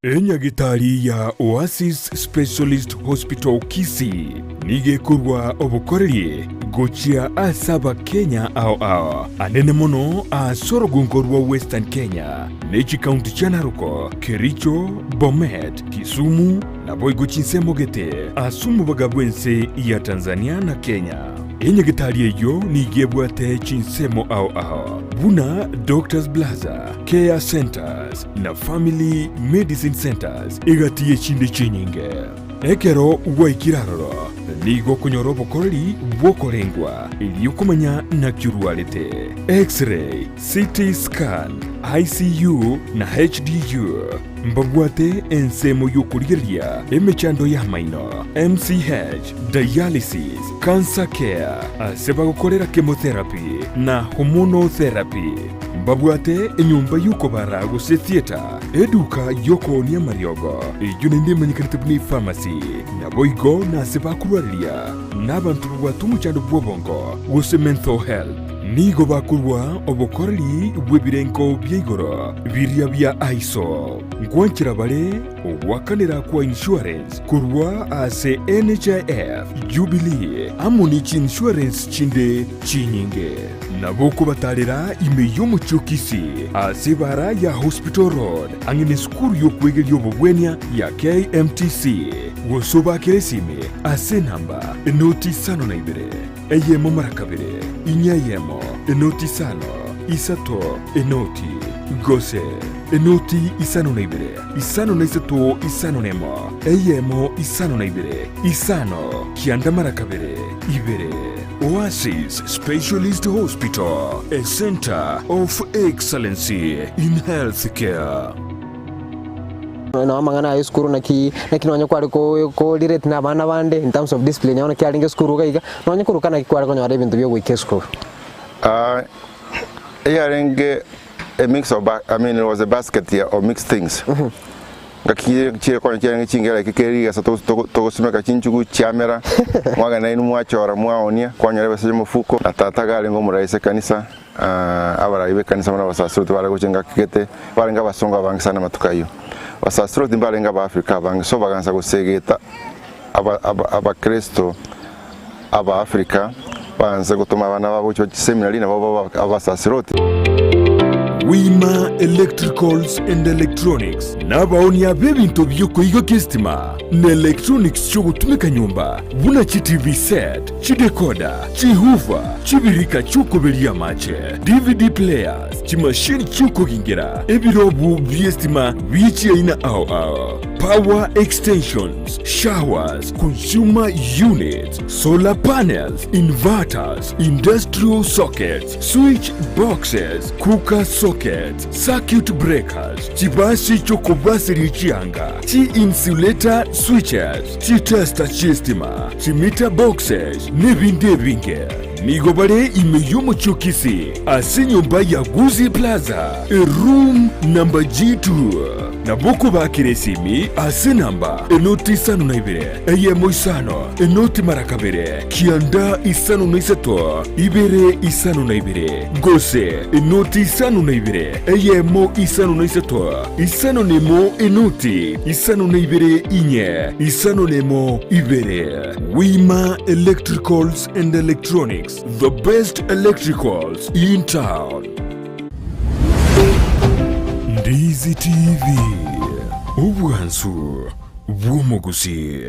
enyagitari ya Oasis Specialist Hospital Kisii nigekurwa obukorerie gochia asaba Kenya ao anene mono asorogonkorwa Western Kenya nechi county cha Narok, Kericho, Bomet, Kisumu na boigo Chinsemogete asumu bagabwense ya Tanzania na Kenya. Enyagitari eyo nigebwate Chinsemo ao buna Doctors Plaza, Care Centers na Family Medicine Centers igatiye chinde chinyinge. Ekero waikiraroro nigo kunyoro bokoreri bwokorengwa iliyokumanya na kirwalete X-ray, CT scan, ICU na HDU mbabwate ensemo yokurigeria emechando ya maino MCH, dialysis, cancer care aseba gukorera chemotherapy na hormonotherapy mbabwate enyumba yuko bara guse theater eduka yoko ni mariogo ijune manyikanite buni pharmacy na boigo na aseba kurwaria n'abantu batumuchando bwobongo guse mental health nigo bakurwa obokoreri bwebirenko byigoro biria bya ISO ngwanchira bare wakanira kwa insurance kurwa ase NHIF Jubilee Amunich Insurance chinde chinyinge naboko batarira ime yomuchokisi ase bara ya Hospital Road angine skuru yokwegeri obogwenya ya KMTC wosoba keresime ase namba enoti sano na ibere eyemo marakabere inyayemo enoti sano isato enoti gose enoti isano na ibere isano na isato isano nemo eyemo isano na ibere isano kianda marakabere ibere Oasis Specialist Hospital, a center of excellency in healthcare. Na mangana ya skuru na kinonye kwari ko direct na bana bande in terms of discipline na kyalinge skuru gaiga nonye kuruka na kwari ko nyare bintu byo gwike skuru yarenge a mix of it was a basket here of mixed things ngakire kwa cyane kingera kikeri gasa to simeka cinchugu cyamera mwaga na inu mwachora mwaonia kwa nyare baseje mufuko atata gale ngo muraise kanisa abarayibe kanisa mwana basasuru bari gucenga kigete bari ngabasonga bangisana matukayo basasuru dimbale ngaba Afrika bangi so baganza gusegeta aba Kristo aba Afrika banza gutuma abana babo cyo seminari nabo abasasiroti Wima Electricals and Electronics nabaoni ya bebinto byuko igo kistima na electronics cyo gutumika nyumba buna chi TV set chi decoder chi hoover chibirika cyuko beria mache DVD players chi machine cyuko gingera ebirobu byestima bichi aina ao power extensions, showers, consumer units, solar panels, inverters, industrial sockets, switch boxes, cooker sockets, circuit breakers, chibasi chokobasi richianga, chi insulator switches, chi tester chistima, chi meter boxes, nebinde binge. Nigobare imeyomo chokisi, asinyumba ya Guzi Plaza, a room number G2. Naboko bakiresimi ase namba enoti isano na ibere eyemo isano enoti marakabere kianda isano na isato ibere isano na ibere gose enoti isano na ibere eyemo isano na isato isano nemo enoti isano na ibere inye isano nemo ibere. Wima Electricals and Electronics, the best electricals in town. Ndizi TV Ubwansu bw'umuguzi.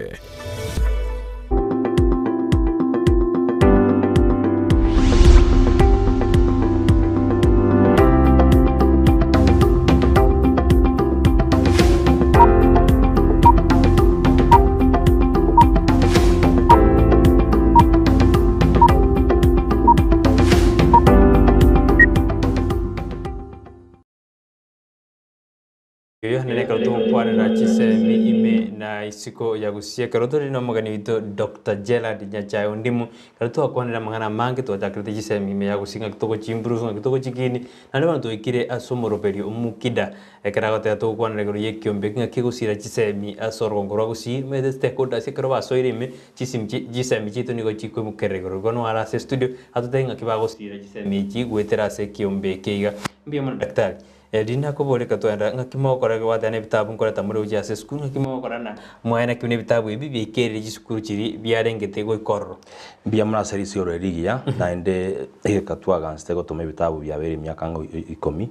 Nene karutu mpwane na chisemi ime na isiko ya gusia karutu rino magani wito Dr. Gerald Nyachayo ndimu karutu wakwane na mangana mange tuwa takriti chisemi ime ya gusinga kitoko chimburufu nga kitoko chikini na lema tuikire asomoro peri umukida karagote ya tuwa kwane regoro ye kiombe kinga kigusira chisemi asoro gongoro gusi mede stakeholder sikaro basoire ime chisemi chito niko chikwe mukeregoro gono ala se studio hatutenga kibago sira chisemi chigwetera se kiombe keiga mbia mwana daktari dina ko bole ka to anda ngakimo kora ga wadane bitabu kora tamure uja se skulu ngakimo kora na mwana kimne bitabu ibi bi kere ji skulu chiri biarengete go ikorro bia mna serisi oro erigia na ende ka twa ganste go tome bitabu bia beri myaka ngo 10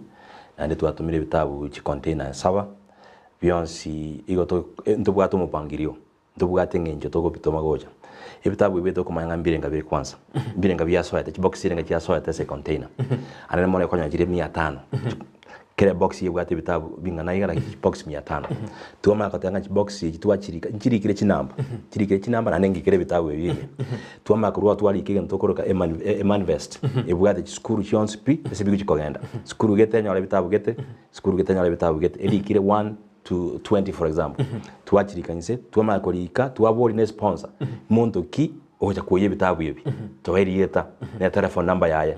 na ende twatumire bitabu chi container saba bionsi igo to ndubwa to mupangirio ndubwa tengenjo to go bitoma goja Ibitabu bibeto kumanya mbire ngabiri kwanza mbire ngabiri soete box ile ngachi soete se container anene mone konya jire 500 kile box yebwate ibitabu bingana igara box 500 tuoma katanga box yitwa chiri kile chinamba nanengi kile bitabu bibiri tuoma kurwa twali kige ntokoroka emanvest ebwate skuru chons pi esebigu chikogenda skuru gete nyole bitabu gete eli kile 1 to 20 for example tuachirikanise tuama korika tuabori ne sponsor muntu ki oja kuye bitabu yebi toerieta ne telephone number yaya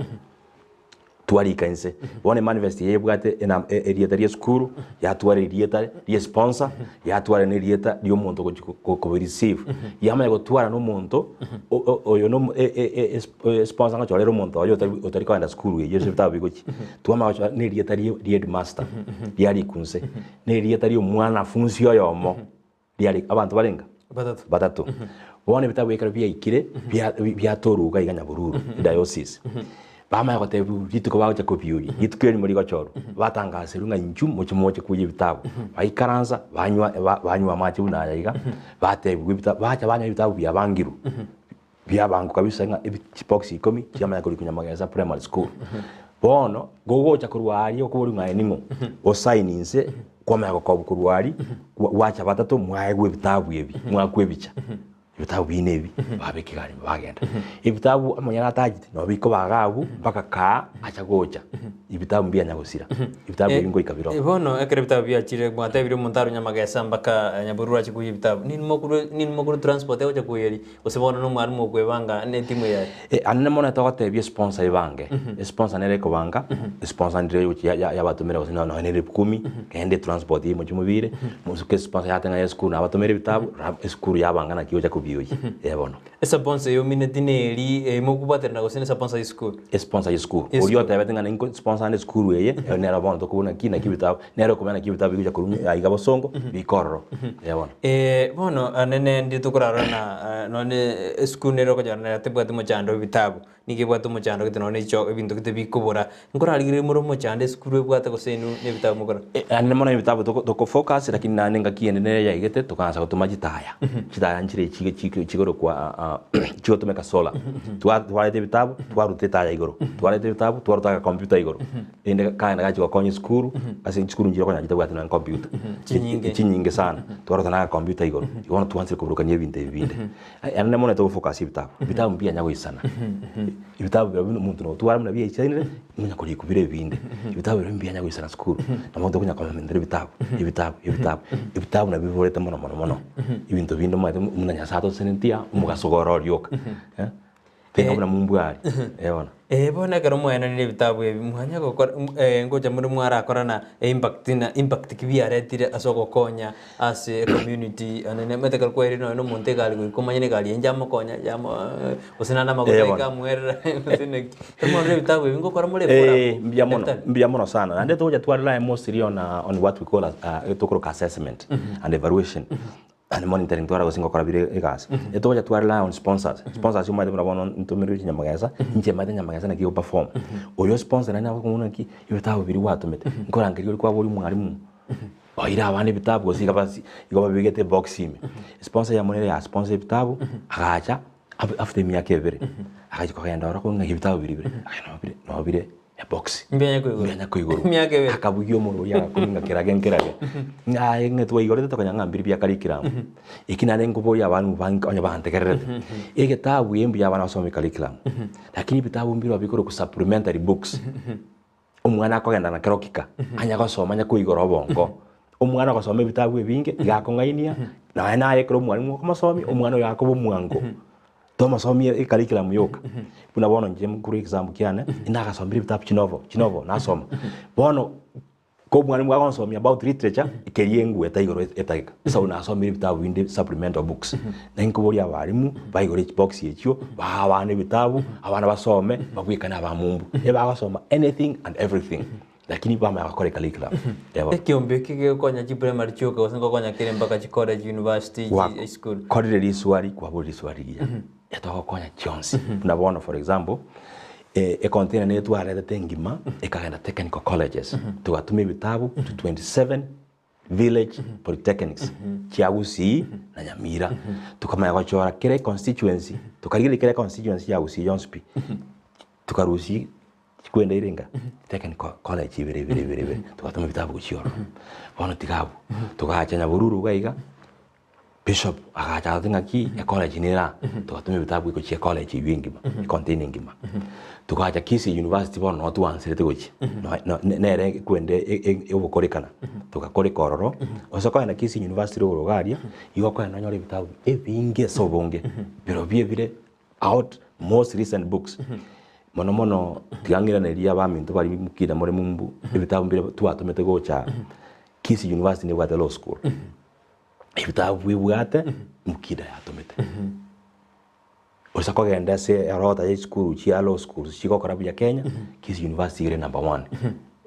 tuarikanise one manifest yebwate ena erieta rie skuru ya tuare erieta rie sponsor ya tuare ne erieta rio muntu ko receive yama go tuara no muntu oyo no sponsor nga chorero muntu oyo otari kwenda skuru ye bitabu bigochi tuama ne erieta rie headmaster yari kunse ne erieta rie mwana funzi yomo yari abantu barenga batatu one bitabu yekara bya ikire bya toruga iganya bururu diocese bama yote bituko baje kopiuri yitukeni muri gachoro batangase runga inju muchimoche kuye bitabu bayikaranza banywa amachi unayiga batebwe bitabu bacha banywa bitabu bya bangiru bya bangu kabisa nga box 10 cyama yakuri kunyamageza primary school bono gogocha kurwari okuburi ngaye ningo osaininse kwama yako kurwari wacha batatu mwayegwe bitabu yebi mwakwebicha ibitabu binebi babekigari bagenda ibitabu amanyana tajite no biko bagabu mpaka ka acha gocha ibitabu mbia nyagusira ibitabu bingo ikabiro bono ekere bitabu bya chire mwate biri muntaru nyamagesa mpaka nyaburura chikuye ibitabu nini mokuru transport ejo kuyeri usibona no mwari mo kwebanga ne timu ya anene mona togote bya sponsor ibange sponsor nere ko banga sponsor ndire ya batumira usina no nere 10 kende transport yimo chumubire musuke sponsor yatenga ya school na batumira ibitabu school yabanga na kiyo chakubi bono esa sponsor yo minetineri mokubatera na gosene sponsor school sponsor school uriyo tabetenga na sponsor na school yeye nera bono to kubona kina kibitabu nero komana kibitabu bikuja kurumya aiga bosongo bikorro bono bono anene ndi tukurara na none school nero ko jana tebwate mo chando bitabu nikibwate mo chando kitinone cho ebintu kite bikubura ngorarigire muri mo chande school bwate gosenu ne bitabu mukora anene mona bitabu to focus lakini nanenga kienene ya igete tukanza kutumajitaya chitaya nchire chigoro kwa chigotumeka sola twarete bitabu twarute taya igoro twarete bitabu twaruta computer igoro ende kana gachi konye skuru asi skuru njira konya jitabu atina computer chinyinge sana twaruta na computer igoro ibona tuanze kuburukanye binde anene mona to focus bitabu mbia nyago isana ibitabu bya muntu no twara muna bya icyane munya kuri kubire binde ibitabu mbia nyago isana skuru na muntu kunya komendere ibitabu na bivoreta mono ibintu binde muna nyasato senentia mugasogoro ryoka tenga muna mumbwari ebona bona karo mwana ni bitabu muhanya gukora ngoja muri mwara akorana impact kibia retire asoko konya as a community anene metekal kweri no monte gali kumanya gali njamo konya jamo usinana magoteka mwera usine kama ni bitabu ngokora muri fora mbia mono sana and to twara mostly on what we call tokoro assessment and evaluation and monitoring twara gosingo kora bire egas etoja twara on sponsors yo made muna ntomero nyamagasa nje made nyamagasa na kiyo perform oyo sponsor nani abakumuna ki ibitabu biri watumete nkorangiri uri kwa buri mwarimu oira abandi bitabu gosiga basi igoba bigete box ime sponsor ya monere ya sponsor ibitabu agacha after miaka ebere agacha ko yanda ora ko ngibitabu biri no bire box mbenya koigoro akabugio muro ya kuringa kirage ngai ngetwa igoro tokanya ngambiri bya curriculum ikina nengo boya abantu bankonya bantekerete igetabu yembu ya bana basome curriculum lakini bitabu mbiro bikoro ku supplementary books umwana akogenda na kirokika anya gosoma nya kuigoro bongo umwana gosoma bitabu ebinge igakongainia na yekro mwalimu komasomi umwana yakobo mwango toma somi curriculum yoka kuna bono nje mkuru exam kiane inaka sombiri bitabu chinovo nasoma bono ko mwalimu wako nsomya about literature ikeriengu etaigoro etaika so unasomira bitabu inde supplemental books na inkobori abarimu baigore box yechyo bahabane bitabu abana basome bagwikana abamumbu ebagosoma anything and everything lakini bama yakakore curriculum ekiombe kige konya chi primary choka wasingo konya kire mpaka chi college university school college swali kwa bodi swali ya yatoko konya chionsi tunabona for example container netu arete tengima ekagenda technical colleges tugatumia bitabu to 27 village polytechnics chia Gusii na Nyamira tukamaya gochora kire constituency tukarigire kire constituency ya Gusii Yonspi tukarusi kwenda Iringa technical college bire tukatuma bitabu guchioro bono tigabu tukacha Nyabururu gaiga bishop akacha ngaki ya college nira tukatuma bitabu guchi college ibingi containing ngima tukacha Kisii University bono watu wansirete guchi nere kwende obukorikana tukakoreka ororo osoko na Kisii University rogaria igoko na nyore bitabu ebinge sobonge biro bire out most recent books mono tigangira neria bamintu bari mukira muri mumbu ibitabu mbere twatumete gocha Kisii University ne bwate law school ibitabu bwate mukira yatumete osako genda se arota ya school chia law school chiko karabu ya Kenya Kisii University ire number 1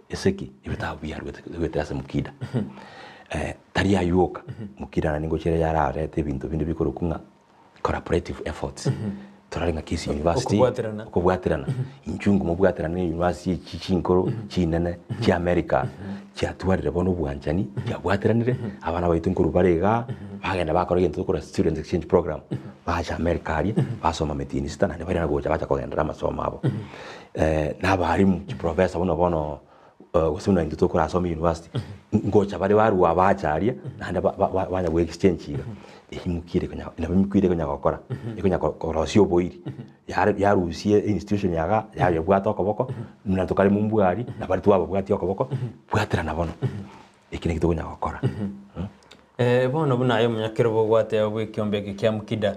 eseki ibitabu ya rwete ase mukida taria yuka mukira na ningo chere yara rete bintu bindi bikorukunga cooperative efforts turarenga Kisii University kubwaterana inchungu mubwaterana ni university chichinkoro chinene chi America cha twarire bono bwanjani ya bwateranire abana baitu nkuru barega bagenda bakora gento gukora student exchange program bacha America ari basoma metini sitana ne barina gocha bacha kugenda amasomo abo n'abarimu professor bono gusubira into tukora asoma university ngocha bari baru abacharia nanda banya go exchange iga ihimukire kanya inabimukire kanya gukora ikonya korosio boiri yarusie institution yaga ya bwata okoboko muna tukari mumbwari na bari tuwabo bwati okoboko bwatira nabono ikine kitugonya gukora bono buna ayo munyakero bogwate obwe kyombeke kya mukida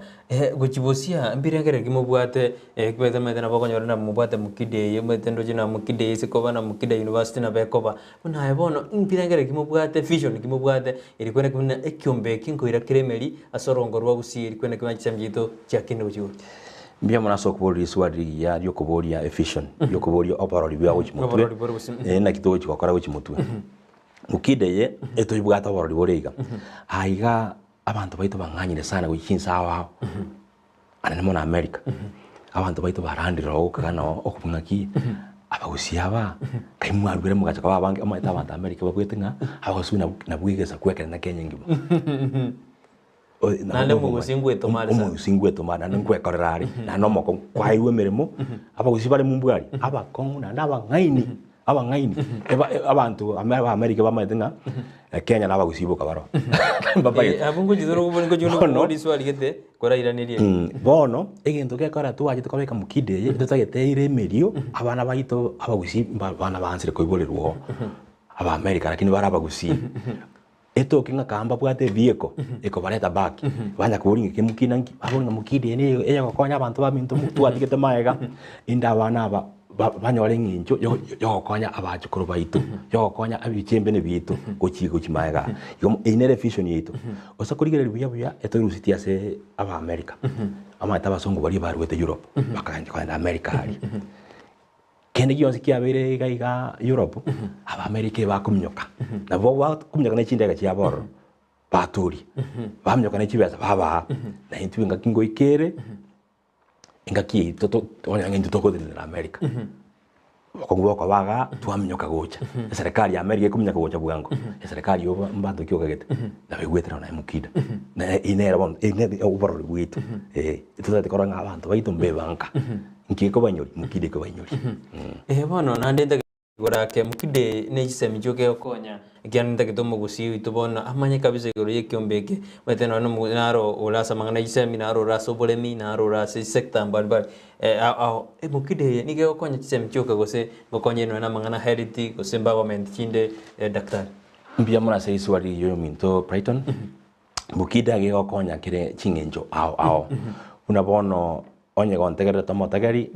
guchibosia mbirengere gimo bwate kwete mete na bokonyora na mubwate mukide yemete ndoje na mukide isikoba na mukida university na bekoba buna ayo bono mbirengere gimo bwate vision gimo bwate ilikwene kuna ekyombeke ngoira kiremeri asorongo rwa Gusii ilikwene kuma chisamjito kya kinde guchibo mbia mwana sokubori swadi ya yokuboria efficient yokuboria operori bya guchimutwe na kitogo chikokora guchimutwe mukide ye eto ibwata borori borega aiga abantu baito banganyire sana guchinsa aho anane mona America abantu baito barandira okana okubungaki abagusi aba kaimwarwire mugacha kwa bange amaita abantu America babwetinga abasuna nabwigeza kwekera na Kenya ngimo nale mugusingwe tomari mugusingwe tomari nankwekorerari na no moko kwaiwe mirimo abagusi bari mumbwari abakonguna nabangaini abangaini abantu America bamaitenga Kenya naba gusibuka baro abungu jidoro kuboniko juno odi swali gete korairaniriye bono egento gekora tuwaje tukabeka mukide tutageteire merio abana baito abagusi bana bansire koibolerwo aba America lakini bara abagusi eto kinga kamba bwate vieko eko bareta back banya kuringa kimukinangi abonga mukide ne eya kokonya abantu bamintu tuwaje maega inda bana aba banyore nginjo yo konya abachukuru baitu yo konya abichembe ne bitu gochigo chimaega yo inere vision yitu osakurigere buya eto rusiti ase aba America amata basongo bari barwete Europe bakanje kwa America hari kende gionse kiabere gaiga Europe aba America bakumnyoka na bo kumnyoka ne chindega chiaboro baturi bamnyoka ne chibesa baba na intwinga kingo ikere ingaki toto onya ngintu toko de America bakongwa kwa baga twamnyoka gocha serikali ya America kumnyoka gocha bwango serikali yo mbanto kyoka gete na begwetera na mukida na inera bon ine obaro gwitu tutate koranga abantu baito mbebanka nkiko banyori mukide ko banyori bono nandenda gorake mukide ne gisemi joge okonya gyanda gitomo Gusii itubona amanye kabisa goro yekyombeke wete no naro ulasa mangana gisemi naro raso bolemi naro rase sector mbali mukide nige okonya gisemi joge gose gokonye no na mangana health gose environment chinde daktari mbia mona sei swali yo minto Brighton mukide age okonya kire chingenjo ao unabono onye gontegere tomotegeri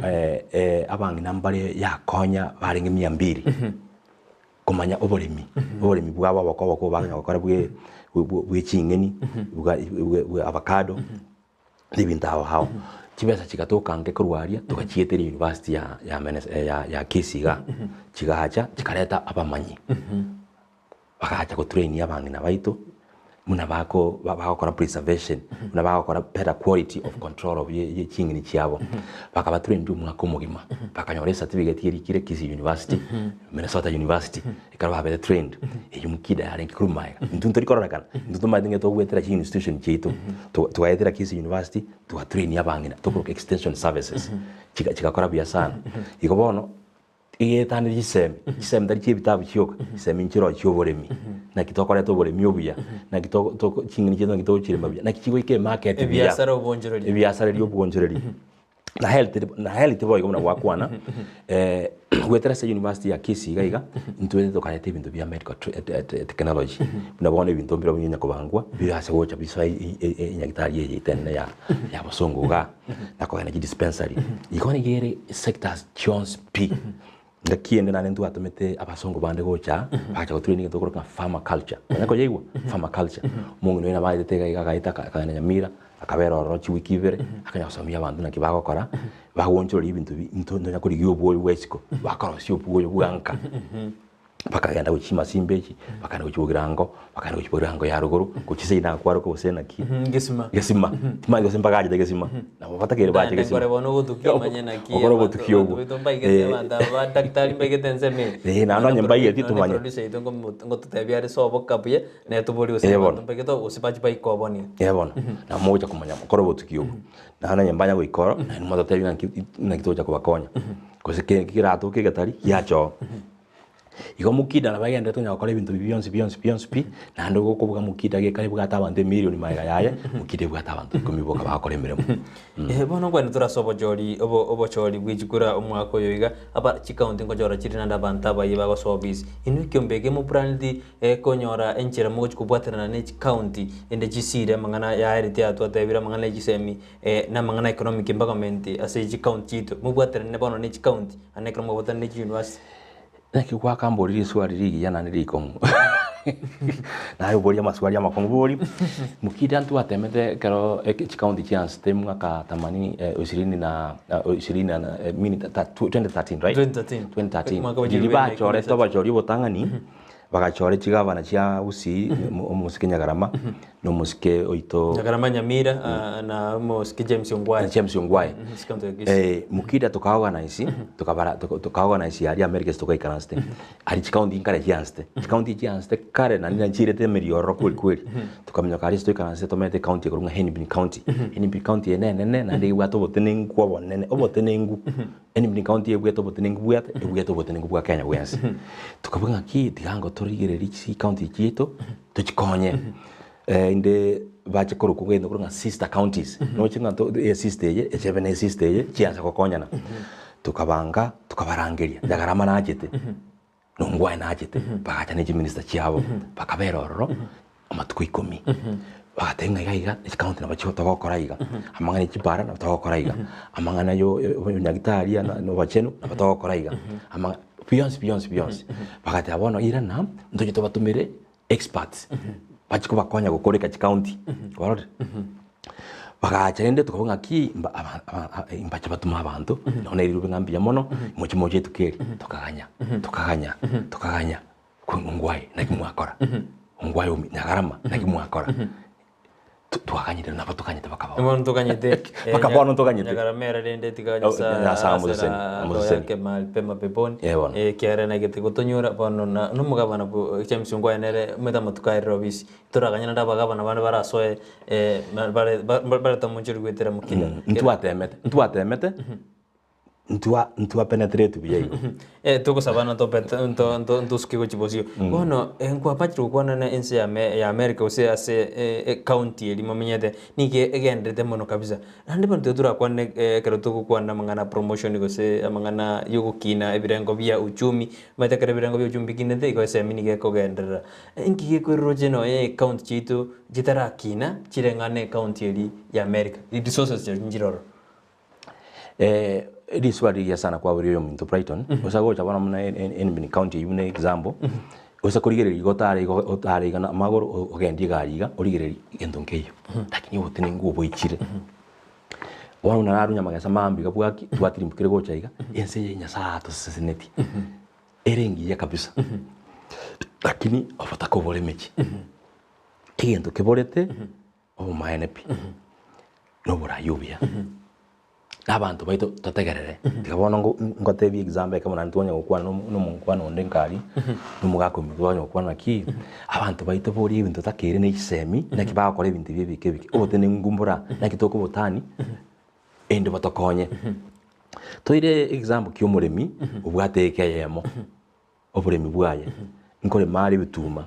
abangi nambare ya konya baringe 200 kumanya oboremi bwabo bako baganya gukora bwe chingeni bwa avocado libinta hao kibesa kigatoka nge kurwaria tukachietera university ya Kisii chigahacha chikareta abamanyi bakahacha ko train abangi na baito muna bakora preservation muna bakora better quality of control of ye chingini chiabo bakaba trained umwaka umugima bakanyora certificate yeri kire Kisii University Minnesota University ikaba better trained eyumukida yari nkikurumaya ntuntu rikororagana ntuntu madinge to gwetera chi institution chitu tuwaetera Kisii University tuwa train yabangina to extension services chikakora bia sana ikobono igetani giseme ndari chibitabu chioka giseme nchiro chioboremi na kitokore to boremi obuya na kitoko chingini chito kitoko chirema buya na kichigo ike market biashara obonjoreri biashara rio obonjoreri na health boy komuna wakwana gwetera sa university ya Kisii gaiga ntwete tokarete ibintu bya medical technology nabone ibintu mbira bunya kubangwa byase gocha bisa inyagitari yitene ya basongoga na ko energy dispensary ikone gere sectors Jones P ndakiende nane ndu atomete abasongo bande gocha bacha training to koroka farmer culture nako yeigwa farmer culture mungu nina baide tega igaita kana nyamira akabera orochi wikibere akanyasomia abantu nakibagokora bagwonchora ibintu ndo nyakuri gyobo wesiko bakarosyo bwoyo bwanka bakagenda guchima simbeji bakana guchibugirango bakana guchibugirango ya ruguru kuchise ina kwaro ko sena ki gesima timago semba gaje gesima na batakere baje gesima ngore bono gutukio manyana ki ngore gutukio bitomba igesema da daktari mbegete nseme na no nyemba yeti tumanye produce itongo ngotutebya ari sobo kabuye na tubuli usema mbegeto usibaji bai koboni yabona na moja kumanya ngore gutukio na na nyemba nyago ikoro na moto tebya na kitoja kubakonya kose kirato kigatari yacho iko mukida na bagenda tunya gukora ibintu biyonse pi na ndo gukubuga mukida ge kari bugata abantu milioni maiga yaye mukide bugata abantu kumiboka bakora emiremo bono ngwene turasobo jori obo chori bwijikura umwako yoiga aba chikaunti ngojora chirina ndabanta abaye bagosobisi inu kyombege mu brandi konyora enchera mu kubwaterana ne county ende chisire mangana ya herite atwatebira mangana gisemi na mangana economic empowerment ase county to mu bwaterana bono ne county anekro mu bwaterana ne university naki kwa kamboriri swali rigi yana niriko nayo boria maswali ya makongori mukida ntu atemete kero county chance mwaka 20 na 2013 right 2013 jiliba chore toba chori botangani bagachore chigavana chia usi musike Nyagarama no musike oito Nyagarama Nyamira na musike James Ongwae mukida tukaorganize tukaorganize ari America tukaikaranste ari county inkare chianste county chianste kare na nina chirete merioro kweli tukamenya kare tukaikaranste tomete county kurunga Hennepin County nene na ndi wato botenengu kwa bonene obotenengu Hennepin County ebweto botenengu bwa Kenya bwense tukabuga ki dihango turigere ci county chito tuchikonye inde bache koro kugenda kurunga sister counties no chinga to sister ye echebene sister ye chianza kokonyana tukabanga tukabarangeria Nyagarama na ajete nongwae na ajete bagacha ne minister chiabo bakaberoro amatuko 10 bagatenga iga county na bacho togokora iga amangana chibara na togokora iga amangana yo nyagitaria no bacheno na togokora iga amanga Beyonce bagati abono irana ndoje to batumire experts bachiko bakonya gukoreka county warode bagacha rende tukabonga ki imbacha batuma abantu none iri rubingambia mono moje tukeri tukaganya kungwaye nakimwakora ungwaye Nyagarama nakimwakora tuakanyite na batukanyite bakaba umuntu tukanyite bakabona tukanyite Nyagarama rende tikanyisa amuseni kemal pema peponi kiara na gete gutonyura bono na numugabana James Ongwae nere meta matukaire robisi turaganya ndabagabana bane barasoe bare tamunjiri gwetera mukida ntu atemete ntua penetrate biyego tuko sabana to skigo chibosio bono enkwa pachiro kwana na ense ya America ose ase county eli mamenyete nike egendete mono kabisa ande bantu tura kwane kero tuko kwana mangana promotion gose mangana yugo kina ebirengo bia uchumi mata kare birengo bia uchumi kinete ko ese minike ko gendera enki ko rojeno county chitu jitara kina chirengane county eli ya America resources njiroro Ediswari ya sana kwa buriyo muntu Brighton osago chabana muna Hennepin County yune example osakurigere igotare igana magoro ogendi gariga origere endonkeyo lakini wotene ngubo ichire wana nararunya magasa mambi gabwaki twatiri mbukire gochaiga ense yenya sato seseneti erengi ya kabisa lakini ofata ko bole mechi egento keborete obumaene pi noborayubia abantu baito totegerere tikabona ngotebi example kama nantonya gukwana n'umunkwana onde nkari n'umugako mitwanya gukwana ki abantu baito bori ibintu takere n'isemi nakibakora ibintu bibike bike obotene ngumbura nakitoko botani ende batokonye toire example ky'omuremi obwateke yemo oburemi bwaye nkore mari bituma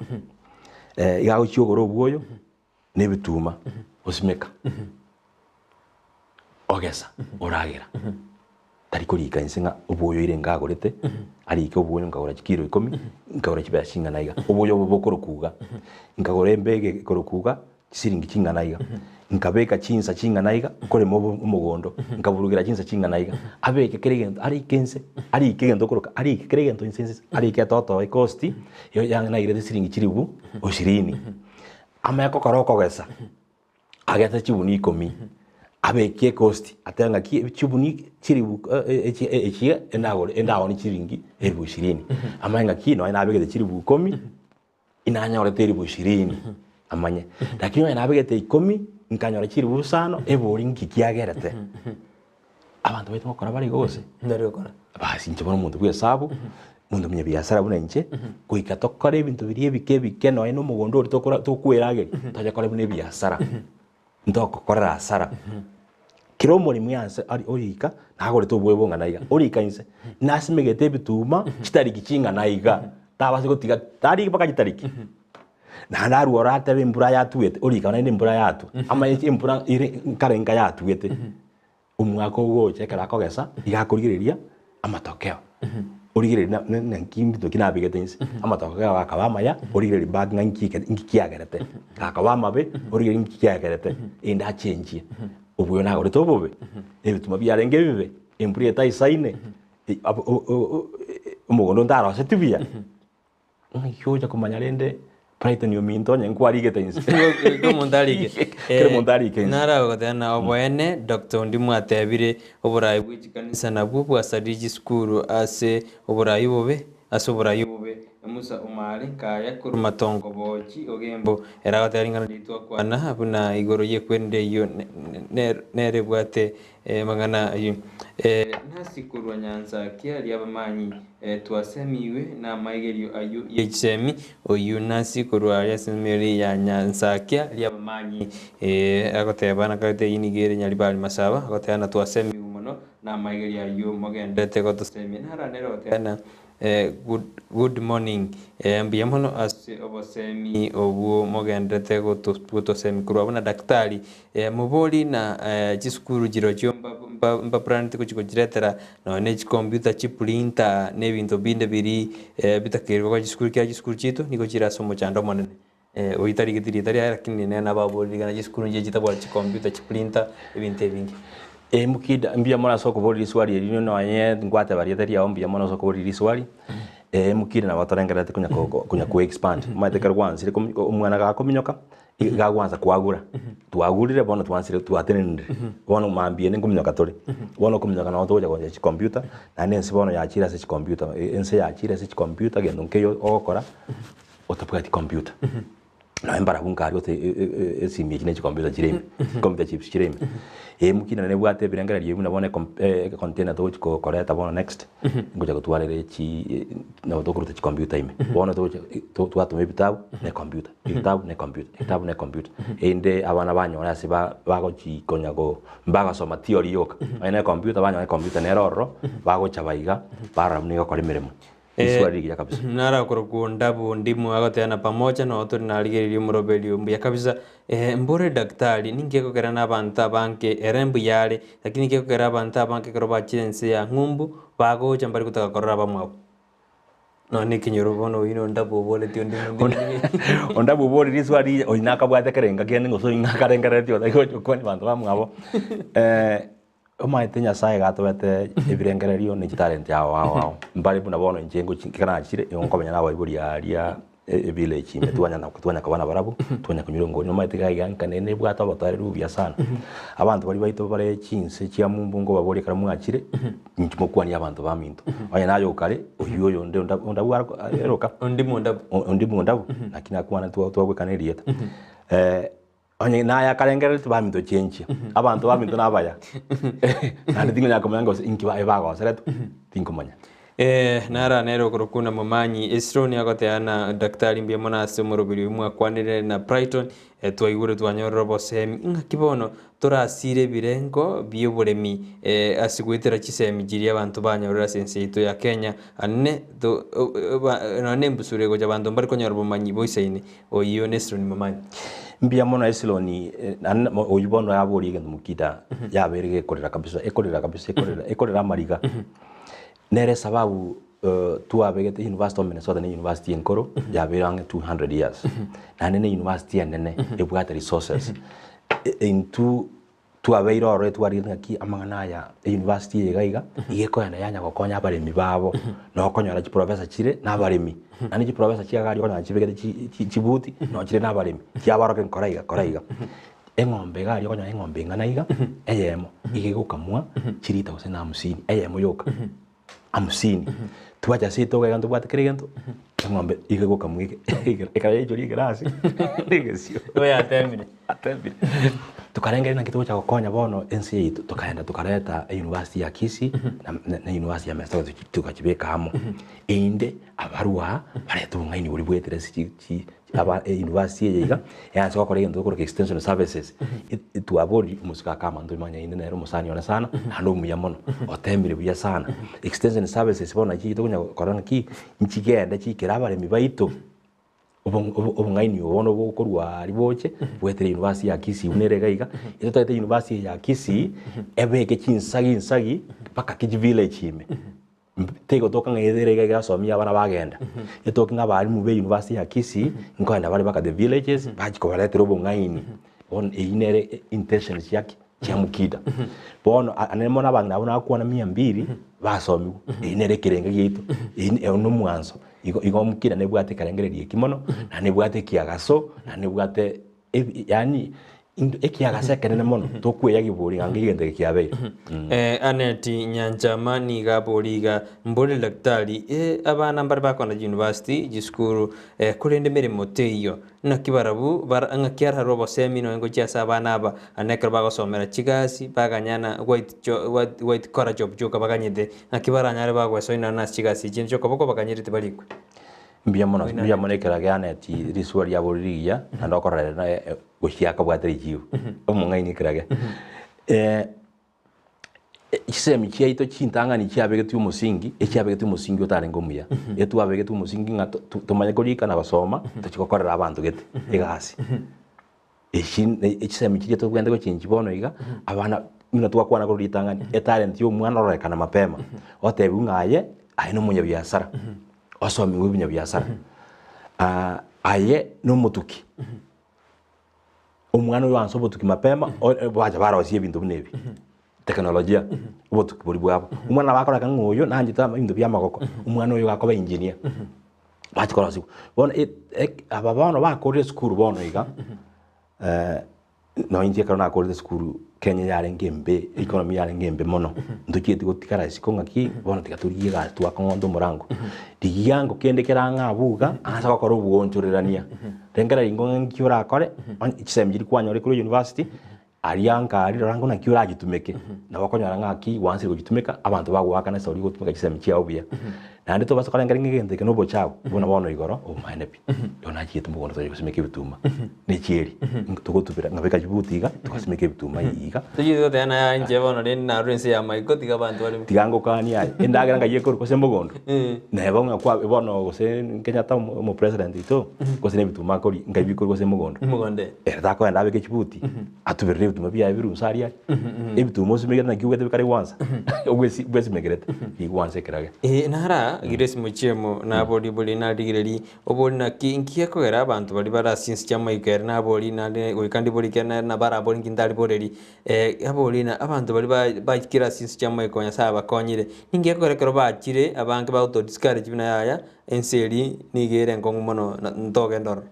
igago cyogoro bwoyo nebituma osimeka ogesa oragira tariko rika insenga ubuyo ire ngagorete arike ubuyo ngagora kiro 10 ngagora kibya shingana iga ubuyo bubokoro kuga ngagora mbege korokuga siringi kingana iga nkabeka chinsa chingana iga kore mo umugondo ngaburugira chinsa chingana iga abeke keregento ari kegento koroka ari keregento insense ari ketoto ikosti yo yangana ire siringi kiribu 20 amayako karoko gesa agata chibuni 10 abeke cost atanga ki chubuni chiribu echi endago ni chiringi 20 amanga kino ina abege chiribu 10 inanya ore teribu 20 amanye lakini ina abege 10 nkanyora chiribu 5 ebori nkikiagerete abantu baito bakora bari gose ndari gukora basi nchibona umuntu kwesabu mundu mye biasara bunenche kuika tokore ibintu biriye bike no ino mugondo uri tokora tokwirage taje kore bune biasara ndoko korera asara kiro muri yanse ari orika nagore to bwe bonga naiga orika inse nasimegete bituma kitariki kinga naiga tabase gotiga tariki baka kitariki na naru orate bimbura yatuete orika na imbura yatu ama imbura ire karenga yatuete umwako goche kara kogesa igakurigireria amatokeo origireri nkimbi kinabigete inse amatokeo akabamaya origireri bag nkikiagerete akabamabe origireri nkikiagerete inda change ubuyo nagore tobobe ebituma byarenge bibe empuri eta isaine umugondo ndaro setibia nkiyoja kumanya rende Brighton yo mintonya nkwarigete inse kire nara gotana oboene Dr. Ndimu atebire oburayi bw'ikanisa nabwo bwasadiji school ase oburayi bobe Musa umari kaya kurumatongo boji ogembo eragateringa nditwa kwana abuna igoro ye kwende yo nere bwate magana nasikurwa nyanza kiali abamanyi twasemiwe na maigerio ayu yechemi oyu nasikurwa yasemeri ya nyanza kiali abamanyi agotebana kate inigere nyali bali masaba agotana twasemiwe muno na maigerio ayu mogendete gotosemi nara nero tena good morning mbiyamono ase obosemi obuo mogendete gotosemi kurabona daktari muboli na chisukuru jiro chomba pranti kuchiko jiretera none computer chiprinter nebintu binde biri bitakirwa kwa chisukuru chitu niko chirasomo chando monene uitari gitiri tari lakini nena baboli kana chisukuru je chitabwa computer chiprinter ebintu bingi mukida mbia mona soko bori swali rino noanye ngwate varietari ya mbia mona soko bori swali mukida na batorengera kunya ku expand maite karwansi umwana gakominyoka igagwanza kwagura twagurire bono twansire twatenende bono mambie ninguminyoka turi bono kuminyoka no toja kwa computer na nense bono yakira se computer ense yakira se computer gendo nkeyo okora otapati computer na embara bunkari ote esimi kine computer jireme computer chips jireme mukina ne bwate birengera riyo nabone container to ko koreta bono next ngoja gutwarere chi na otokuru te computer ime bono to twatume bitabu ne computer ende abana banyo nasi bago chi konyago mbaga soma theory yoka ene computer banyo ne computer ne roro bago chabaiga para mnigo kore miremo iswali kabisa nara kurukunda Ndimu agoteana pamoja na watu naligerio murobelio mbia kabisa mbore daktari ningeko kera na banta banke erembu yale lakini ngeko kera banta banke kroba chense ya ngumbu bago chambari kutaka korora bamwe none kinyoro bono ino ndabo bole ti ondabo bole riswali oinaka bwate kerenga kene ngoso inaka renga retio daiko kwani bantu bamwe omaite nyasaye gatwete ebirengererio ni talent yao mbali buna bono njengo kana chire onkomenya nabo iburi aria village twanya kabana barabu twanya kunyurongo no maite gayanka nene bwata batare rubya sana abantu bari baito bare chinse chia mumbungo babore kara mwachire nkimokwani abantu baminto aya nayo kare oyo ndabwara eroka ondimu ndabu lakini akwana twabwe kanerieta onye na ya karengere tibamito change abantu bamito nabaya nandi tingo nyakomanga inkiba ebago seretu tinkomanya nara nero kurukuna mumanyi Estroni agoteana daktari mbia mona asemurubiri umwe kwanire na Brighton twaigure twanyororo bosemi ngakibono turasire birengo byoburemi asigwitira chisemi jiri abantu banyorora sense ito ya Kenya anne to nane mbusure goja bantu mbari konyorora bumanyi boisaine oyiyo Estroni mumanyi mbia mona Esloni oyibono yabori gendo mukita yaberege korera kabisa ekorera mariga nere sababu tuabegete University of Minnesota ne university enkoro yaberange 200 years na ne university nene ebwata resources into tuabeira ore twaringa ki amangana ya university egaiga igekoyana yanya gokonya abaremi babo no konyora chi professor chire na abaremi ani chi professor chi agari kona chibegete chibuti no chire na abaremi chiabaro ken koraiga eng'ombe gari konyora eng'ombe nganaiga eyemo igegukamwa chirita gose na 50 eyemo yoka 50 tuacha sito ga ganto bwate kirigento ng'ombe igeguka mwike ikaya ijori grasi ndigesio oya atembire tukarengera na kituo cha gukonya bono NCA tukaenda tukareta university ya Kisii na university ya Mesa tukachibeka hamo inde abarua baretu ngaini uri bwetire aba university yiga yanse ko korege ndoko extension services tuabori musika kama ndo manya inde nero musani ona sana hando muya mono otembire buya sana extension services bona chi tukunya korana ki nchigenda chikira abaremi baito obungaini obono bokorwa ari boche bwetire university ya Kisii uneregaiga ito tete university ya Kisii ebeke chinsagi paka kiji village ime tego toka ngedere ga somia bana bagenda itoki ngabari mu university ya Kisii ngoenda bari baka the villages baji ko baletire obungaini on inere intentions yake cyamukida bono anemona bangna bona kuona 200 basomi inere kirenge gitu no mwanzo igo mukida nebwate karengererie kimono na nebwate kiagaso na nebwate yani ekiagase kenene mono tokwe yagiburi ngigende kiabeire aneti nyanjamani gaboriga mbore daktari abana mbari bakona university jiskuru kurende mirimo teyo na kibarabu ngakiara robo semino ngo cyasa abana aba anekra bagosomera kigasi baganyana white kora job joka baganyede ngakibaranyare bagweso ina na kigasi jinjo koboko baganyirite barikwe mbia mono ekera aneti riswari ya borigia na ndokorera na goshaka bwatari jiu omungaini kirage isemi chiaito chintangani chiabegetu umusingi echiabegetu umusingi otarengo muya etu abegetu umusingi nga tumanye kolika na basoma tuchikokorera abantu gete egasi isemi chiaito kwende ko chinchi bono iga abana mina twakwana ko ritangani etalent yo mwana rorekana mapema otebu ngaye ayino munye biasara osomi ngwibinya biasara aye no mutuki umwana wanso botuki mapema baje barosie bintu binebi teknolojia botuki buri bwabo umwana bakora kangoyo nanje tama bintu byamagoko umwana uyo gakoba engineer baje kora siku bona aba bana bakore school bono iga no inje kana akore school Kenya yare ngembe economy yare ngembe mono ndukiti gotikara sikonga ki bona tikaturiye ga twakongondo murango diyango kendekera ngabuga asa gakora ubwonjorerania rengera ingonga nkiura akore ikisemjiri kwanyore kuri university ariyanka ari rango na kiura gitumeke na bakonyara ngaki wanse gitumeka abantu bagwaka na sauri gotumeka kisemji yaubia nandi to basakora ngari ngende ke nobo chao bona bono igoro o mainepi yona kitu mbono to kusimeke bituma ne chieri tugotubira ngabeka jibutiga tukasimeke bituma yiga tuyizo tena ya nje bono na rense ya maiko tiga bantu bali tigango kani ai endaga ngaye ko sembogondo ne bonga kwa bono gose Kenyatta mo president ito gose ne bituma ko ngabi ko gose mugondo era ko ndabe ke chibuti atubirire bituma bya biru saria ebituma simeke na kiwete bikari wansa ogwesi megerete igwanse kirage nara giresi muchemo na boli na digireri oboli na kinkie kogera abantu bali bara since chama ikera na boli na wikandi boli kena na bara boli kindali boreri aboli na abantu bali bakira since chama ikonya saba konyire ningie kogera kero bakire abange ba auto discourage bina yaya enseri nigere ngongu mono ntoge ndoro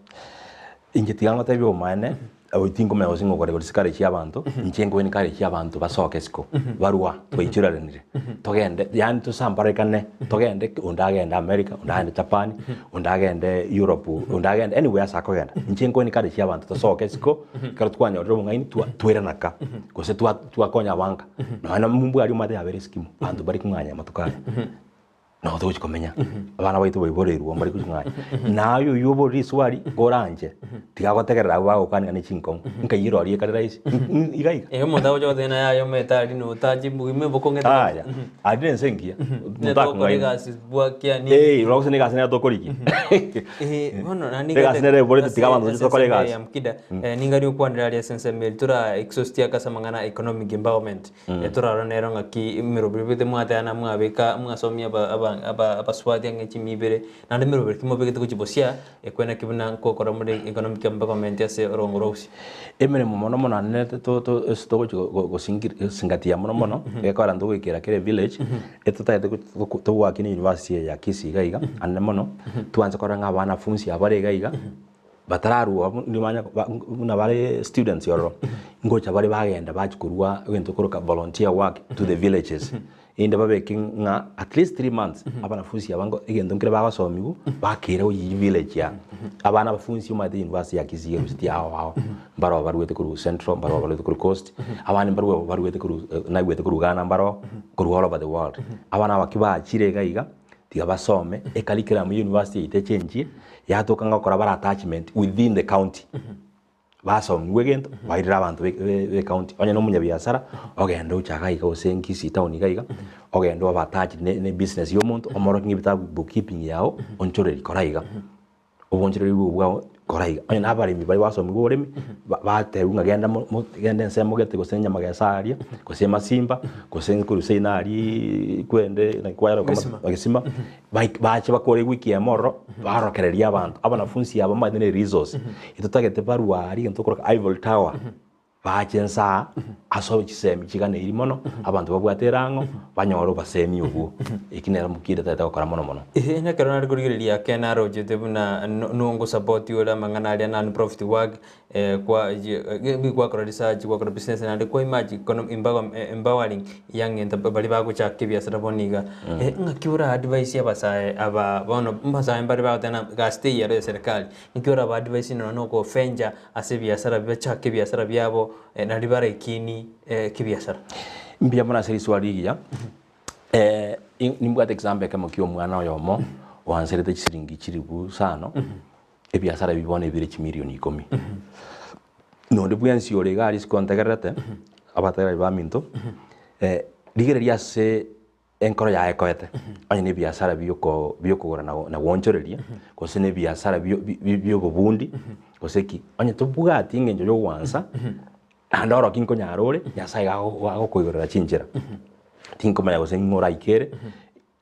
ingetianga tabi o mane oitingo me osingo gore sikare chia abantu nchengo ni kare chia abantu basoke siko barua twichirarenire togende yani tusambarekane togende undagenda America undagenda Japan undagenda Europe undagenda anywhere sakogenda nchengo ni kare chia abantu tusoke siko kare twanyorero mungaini twiranaka gose twakonya banka na mumbu ari mate abere skimu bantu bari kumwanya matukana no thochi komenya abana baitu boiborerwa bari kuzunganya nayo yobo riswari goranje tigagotegerera bago kani ni chinkom nkayirori karira isi igaiga mudawo jo thena yayo metari no taji muime bokongeta aya adren sengia mutakoi gasi bwakia ni rogo sene gasi na tokoriki bueno nani gasi na bore tigabantu tokore gasi amkida ningari ukwandira ya sense meltura exhaustia kasa mangana economic empowerment etura ronero ngaki mirobirite mwate ana mwabeka mwasomia aba swadi angechi mibere nande mirobir kimo begete kuchibosia ekwena kibuna kokora muri economic empowerment ya se rongorosi emere mono mono ne to stogo go singatia mono ekora ndo gwikira kire village etutaite to wakini university ya Kisii gaiga anne mono tuanze kora ngabana funsi abare gaiga batararu nimanya na bare students yoro ngocha bari bagenda bachikurwa wento koroka volunteer work to the villages inde babeking nga at least 3 months abana funsi abango igendo nkire babasomigu bakire uyi village ya abana bafunsi mu university ya Kisii university aho baro barwete kuru central baro barwete kuru coast abana barwete kuru na wete kuru Ghana baro kuru all over the world abana bakiba chire gaiga tiga basome ekalikira mu university ite change yatoka ngakora bara attachment within the county basomwe wegento bairira abantu be county onye no munyabiasara ogenda uchaga ika Kisii town gaiga ogenda aba attach ne business yo muntu omoro ngibita bookkeeping yao onchoreri koraiga obonchoreri bwo koraiga onye nabari mi bari wasomwe goremi baterunga genda nsemo gete gosenya magasaria gosema simba gosenga kurusenari kwende na kwaro kama bagisima bache bakore wiki ya moro barokereria abantu abanafunsi aba madine resource itotagete baruari ntokora Eiffel Tower bajensa aso chisemi chigane irimono abantu babwaterango banyoro basemi ubu ikinera mukire tata gukora mono ene karona riguriria kenaro jete buna nungu support yola mangana ali non profit work kwa kora research kwa business na kwa imagine empowering young and bali bago chakke biasara boniga ngakiura advice yabasaye aba bono mbasaye bali bago tena gaste ya serikali ngiura advice no ko fenja ase biasara bichakke biasara byabo na ribara ikini kibiasara mbia mona seri swali ya nimbwate example kama kyo mwana oyomo wanserete chiringi chiribu sano ebiasara bibone bire chimilioni 10 no de buyansi ore gari skontegerete abatera baminto ligereria se enkoro ya ekoete anye ne biasara biyokogora na wonchoreria kose ne biasara biyogobundi koseki anye tubugati ngenjo yo wansa andoro kinko nyarore nyasai gago koigorera chinjera tinko maya gose ngora ikere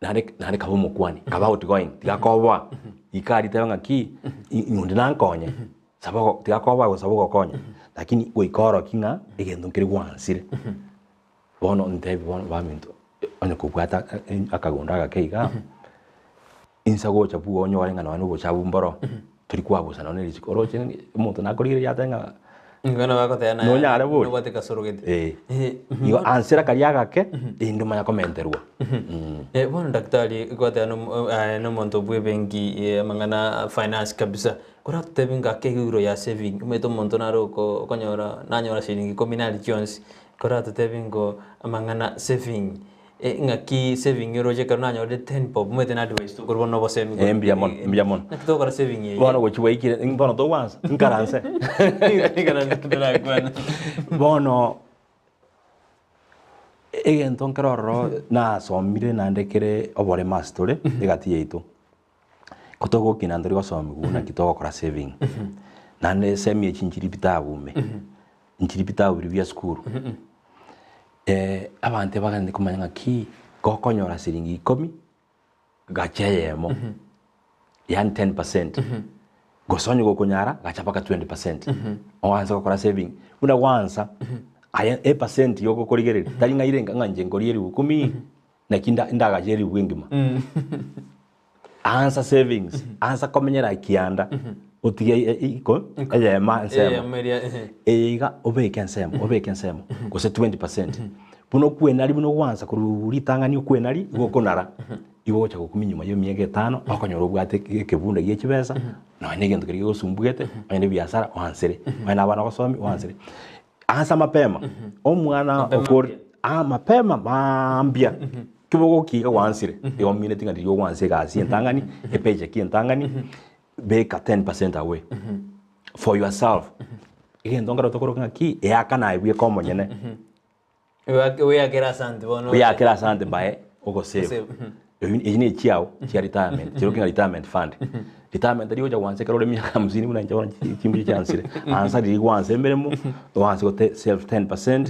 nare kabo mukwani kaba outgoing tigakoba ikari tanga ki nyundi nankonye sabako tigakoba go sabako konye lakini goikoro kinga egendo nkiri wansire bono ntebi bono baminto anye kubwata akagonda gakeiga insago chapu onyo warenga na nubo chabu mboro turi kwabusa none rizikoro chenga umuntu nakorire yatenga ngana bako tena no nyare bo no bate kasorogete yo ansera kariaga ke indi manya komenterwa bona daktari ko tena no monto bwe bengi mangana finance kabisa kora tebinga ke euro ya saving meto monto naro ko konyora nanyora shilingi kominali Jones kora tebingo mangana saving ngaki saving euro je kana nyo de 10 pop mwete na advice to korbo no bose mi mbiamon nakito kora saving ye bono go chiwe ikire bono to once nkaranse ngana kwana bono egento nkaroro na somire na ndekere obore master egati yeito kotogo kinandori gosomi guna kitogo kora saving na ne semi chinchiri bitabume nchiri bitabu bya school abante bagande kumanya ki gokonyora siringi 10 gacheyemo yani 10% gosonyo gokonyara gachapaka 20% owanza gukora saving una wanza aya 8% yoko korigerera talinga irenga nganje ngorieri 10 na kinda ndaga jeri wingima ansa savings ansa komenyera kianda otiga iko ma nsemo eiga obeke nsemo gose 20% buno kwenari buno gwanza kururitangani kwenari gokonara igo cha gukuminyuma yo miege 5 akonyora ubwate kebunda gie kibesa no ne gento kiri gosumbugete ane biashara wansere ane abana gosomi wansere ansa mapema omwana okori mapema mambia kibogo kiga wansire yo mine tinga dio wanse ga si entangani epeje ki entangani beka 10% away for yourself igen ndongara tokoro ngaki yakana ibwe komo nyene we akera sante bono we akera sante bae ogo save ine chiao chia retirement chiro kinga retirement fund retirement dio ja wanse karole miaka 50 muna njabona chimbi chansire ansa dio wanse meremo wanse go self 10%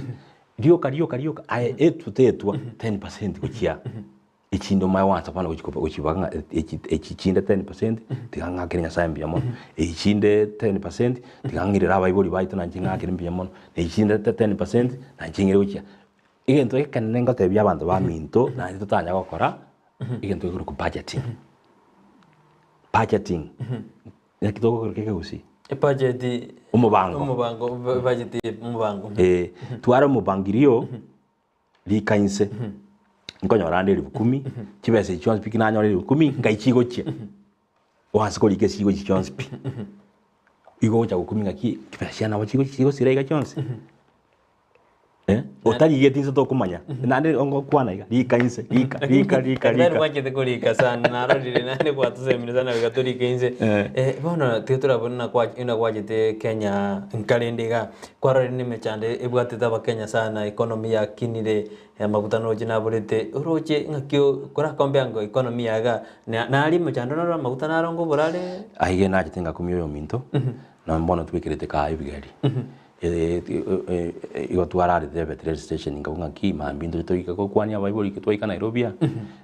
dio karioka ai etutetwa 10% kuchia ichindo mai wansa pana kuchibanga echichinda 10% tiganga kenya sambia mono echinde 10% tigangirira abayiboli baito na njinga kirimbiya mono echinde 10% na njingire kuchia igento ekanenga tebya abantu ba minto na tutanya gukora igento ikuru ku budgeting yakitoko keke usi budget umubango budget umubango twara umubangirio likainse nkonyora ndi 10 kibese chonse pikina nyora 10 ngaichigo che wansi ko like sigo chonse pi igo cha 10 ngaki kibese na wachigo sirega chonse otari yetinse to kumanya nande ongo kwana iga likainse lika ndari kwakete kulika sana narorire nande kwa tusemire sana bigaturika inse bono tetura bonna kwa ina kwajete Kenya nkalendiga kwarore ni mechande ebwateta ba Kenya sana economy ya kinire magutano jina burete uroje ngakyo kora kombeango economy yaga na ali mechando na magutana arongo burale aige na jitenga kumyo minto na mbono twikirete ka ibigari igo twarare the petrol station ngaunga ki mambindo toika ko kwani abayiboli kitwaika Nairobi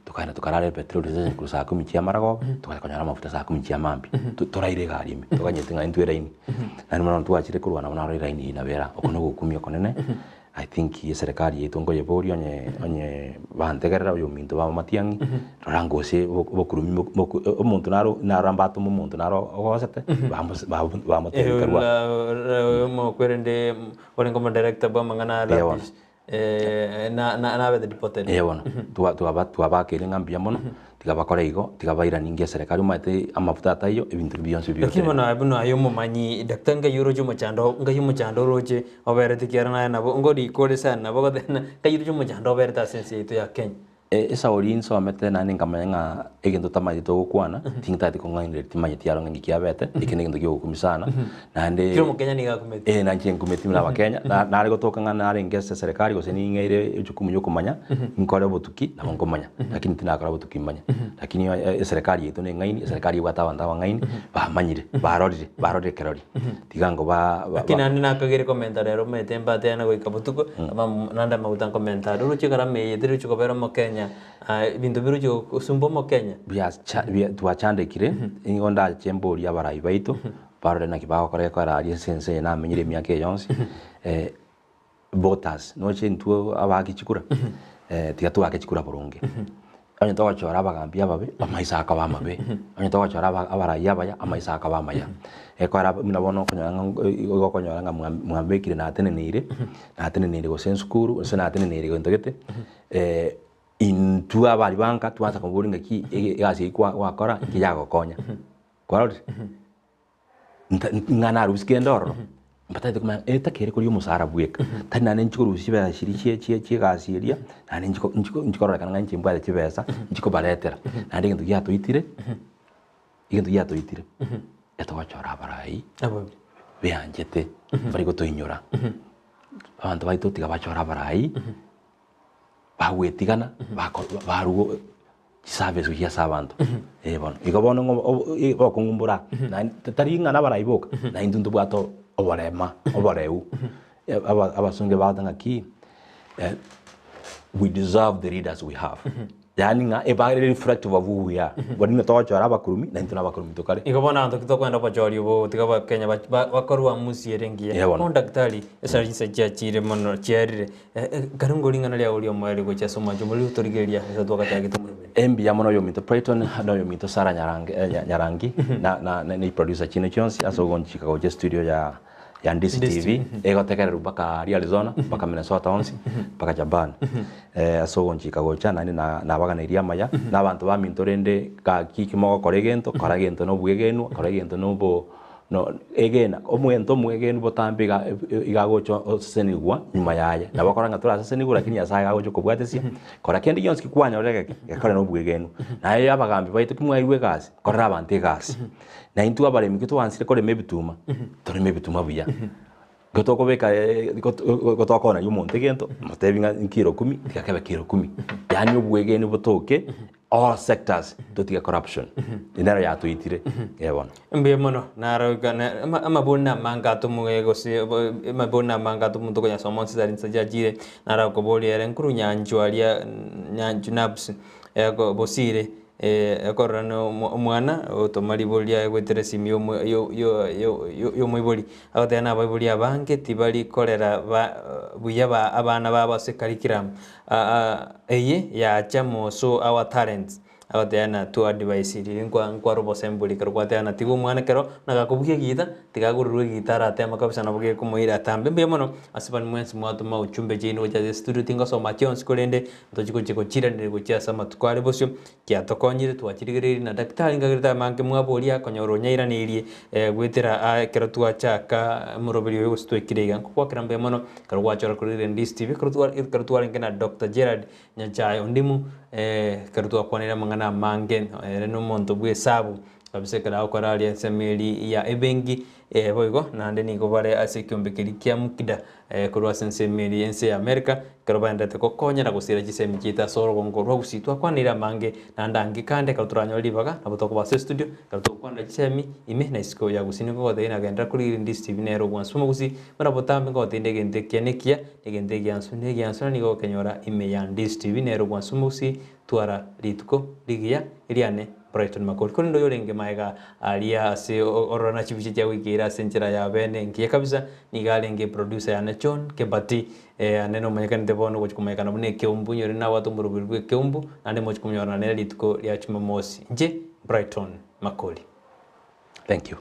tukaina tukarare petrol station kurusa kumichia marago tukakonyara mafuta sa kumichia mambi toraire gari ime tukanyetinga into raini na nimana tuachire kurwana na raini ina vera okono gukumio konene I think serikali yetu ngoye bori onye bantegerera uyo minto ba matiangi rango se bokurumi omuntu naro narambato omuntu naro ogosete ba motekerwa mo kwerende orengo mo director ba mangana lapis na be depoted bueno tuaba kerenga mbia mono tigabakora igo tigabaira ninge serikali mate amafuta tayo ebintu byonse byo lakini bona abuno ayo mumanyi daktanga yurojo muchando roje oberete kirana nabo ngodi kore sana nabo godena kayurojo muchando obereta sense itu ya Kenya esa orinso amete na ningamanya egento tamaji to kwana tingtati ko ngani timaji tiaro ngi kiabete ikene ngendo kyo kumisana na ande kiro mukenya ni gakumeti na nchen kumeti mla wakenya na ari gotoka ngana ari ngese serikali go seni ngeire jukumu yo kumanya nkore botuki na ngomanya lakini tinakora botuki manya lakini serikali yetu ne ngaini serikali watawanda wangaini bamanyire barorire kerori tigango lakini andi nakagire commentary ro metemba tena go ikabutuko nanda magutan commentary ro chikara me yediro chikobera mukenya bintu birujo usumbo mo Kenya tuachandekire ingonda chembori abarai baito parole na kibao kore ko ari sense na menyire miake yonsi botas no chentu abaki chikura tiga tu akechikura burunge anye to chora bagambia babe amaisa akaba mabe anye to chora abarai abaya amaisa akaba maya ko ara minabono konyanga mwambekire na tenenire go senskuru sena tenenire go ndogete intu abari banka tuanza kumburinga ki egasi kwa kora kijago konya kwarori ngana ruske ndoro mbatade kuma etakere kuri umusara bweka tana nenchiko rusibe shirichie chie gasi eria na nenchiko rakana nganchi mbale chibesa nchiko baletera na ndinga tuyato itire igendo yato itire etawachora barai abo beanjete bari gotoinyora abantu baito tigabachora barai bagwetigana barugo service uya sabantu bono igobono bokungumbura na taringa na baraiboka na indundu bwato oboreu abasunge batanga ki we deserve the leaders we have yani nga ebagere reflective of who we are bodina tochora abakurumi na intuna abakurumi tokare igobona anto kitokwenda bachori bo tigaba Kenya bakorwa musiyerengie on daktari esa jinse chachire mono cherire garungolinga na lya ulio mwele go chasoma jumuli utorigeria esa twakatagite muri embi ya mono yo minto Brighton no yo minto Sara Nyarangi na ni producer chino chonsi asogonchika go studio ya Ndisi TV egotekera rubaka Arizona baka Minnesota onsi baka Japan asogonchika go chana na baga na iria maya na abantu ba minto rende ka kikimo koregento karagento no bwegenu karagento no bo no egena omwento mwegenu botambiga igagocho senigwa nyuma yaye na bakoranga tura senigwa lakini yasaga gocho kubwatesia kora kendi yonski kwanya orege yakora no bwegenu na yabagambi baito kimwairwe gasi korra abante gasi na intu abare mikito wansire kore mebituma tore mebituma buya gotoko beka gotoko na yumonte gento mutebinga nkiro 10 tikakebe kiro 10 yani obwegenu botoke all sectors totiga corruption inara ya tuitire yebona mbe mono naroga amabona mangato muego si amabona mangato mutoko nya somonsi zari sajajire narako boli ere nkuru nyanjwalia nyanjunabs ego bosire ekorano mwana otomali bolia egwetere simi yo mwiboli abatena ababoli abange tibali kolera buya ba abana baba se curriculum eye ya chamo so our talents abatena to advice kwa robo assembly karwatena tigo mwana kero nagakubuke gita tigagururwe gitara tema kabisa nabuge kumuira tambe mbe mono asiban mwensi mwatu ma uchumbe jino wacha studio tinga so machons kolende ntojiko chiko chira ndego cha sama tukwale bosyo kya tokonyire twachirigiriri na daktari ngagirita manke mwabolia konyoro nyaira nirie gwetera kero twachaka murobiri yo stwekirega kwa kirambe mono karwachora kurire Ndisi TV karutwara ngena Dr. Gerard Nyachayo ndimu karutwa kwanira mangana mangen reno monto bwe sabu kabise kala okorali semeli ya ebengi boigo nande niko bare asekyombe kia mukida kurwa semeli ense America karobanda te kokonya na gusira gisemi kita soro gongorwa gusitwa kwanira mange nandangi kande karuturanyo libaga nabotoko ba studio karuto kwanda gisemi ime na isko ya gusini ko thina gendra kuri Ndisi TV nero gwansumo gusi mara botambe ko tinde gente kianekia negende gyansune gyansuna niko kenyora ime ya Ndisi TV nero gwansumo gusi twara rituko ligia iriane Brighton Makori kuri ndo yorenge maega alia se orona chibiche cha wikira senchera ya bene ngiye kabisa nigalenge producer ya Nachon kebati aneno manyakani tebono kuchukumeka na bune keumbu nyori na watu mburubirwe keumbu ande mochukumyora na rituko ya Jumamosi nje Brighton Makori. Thank you.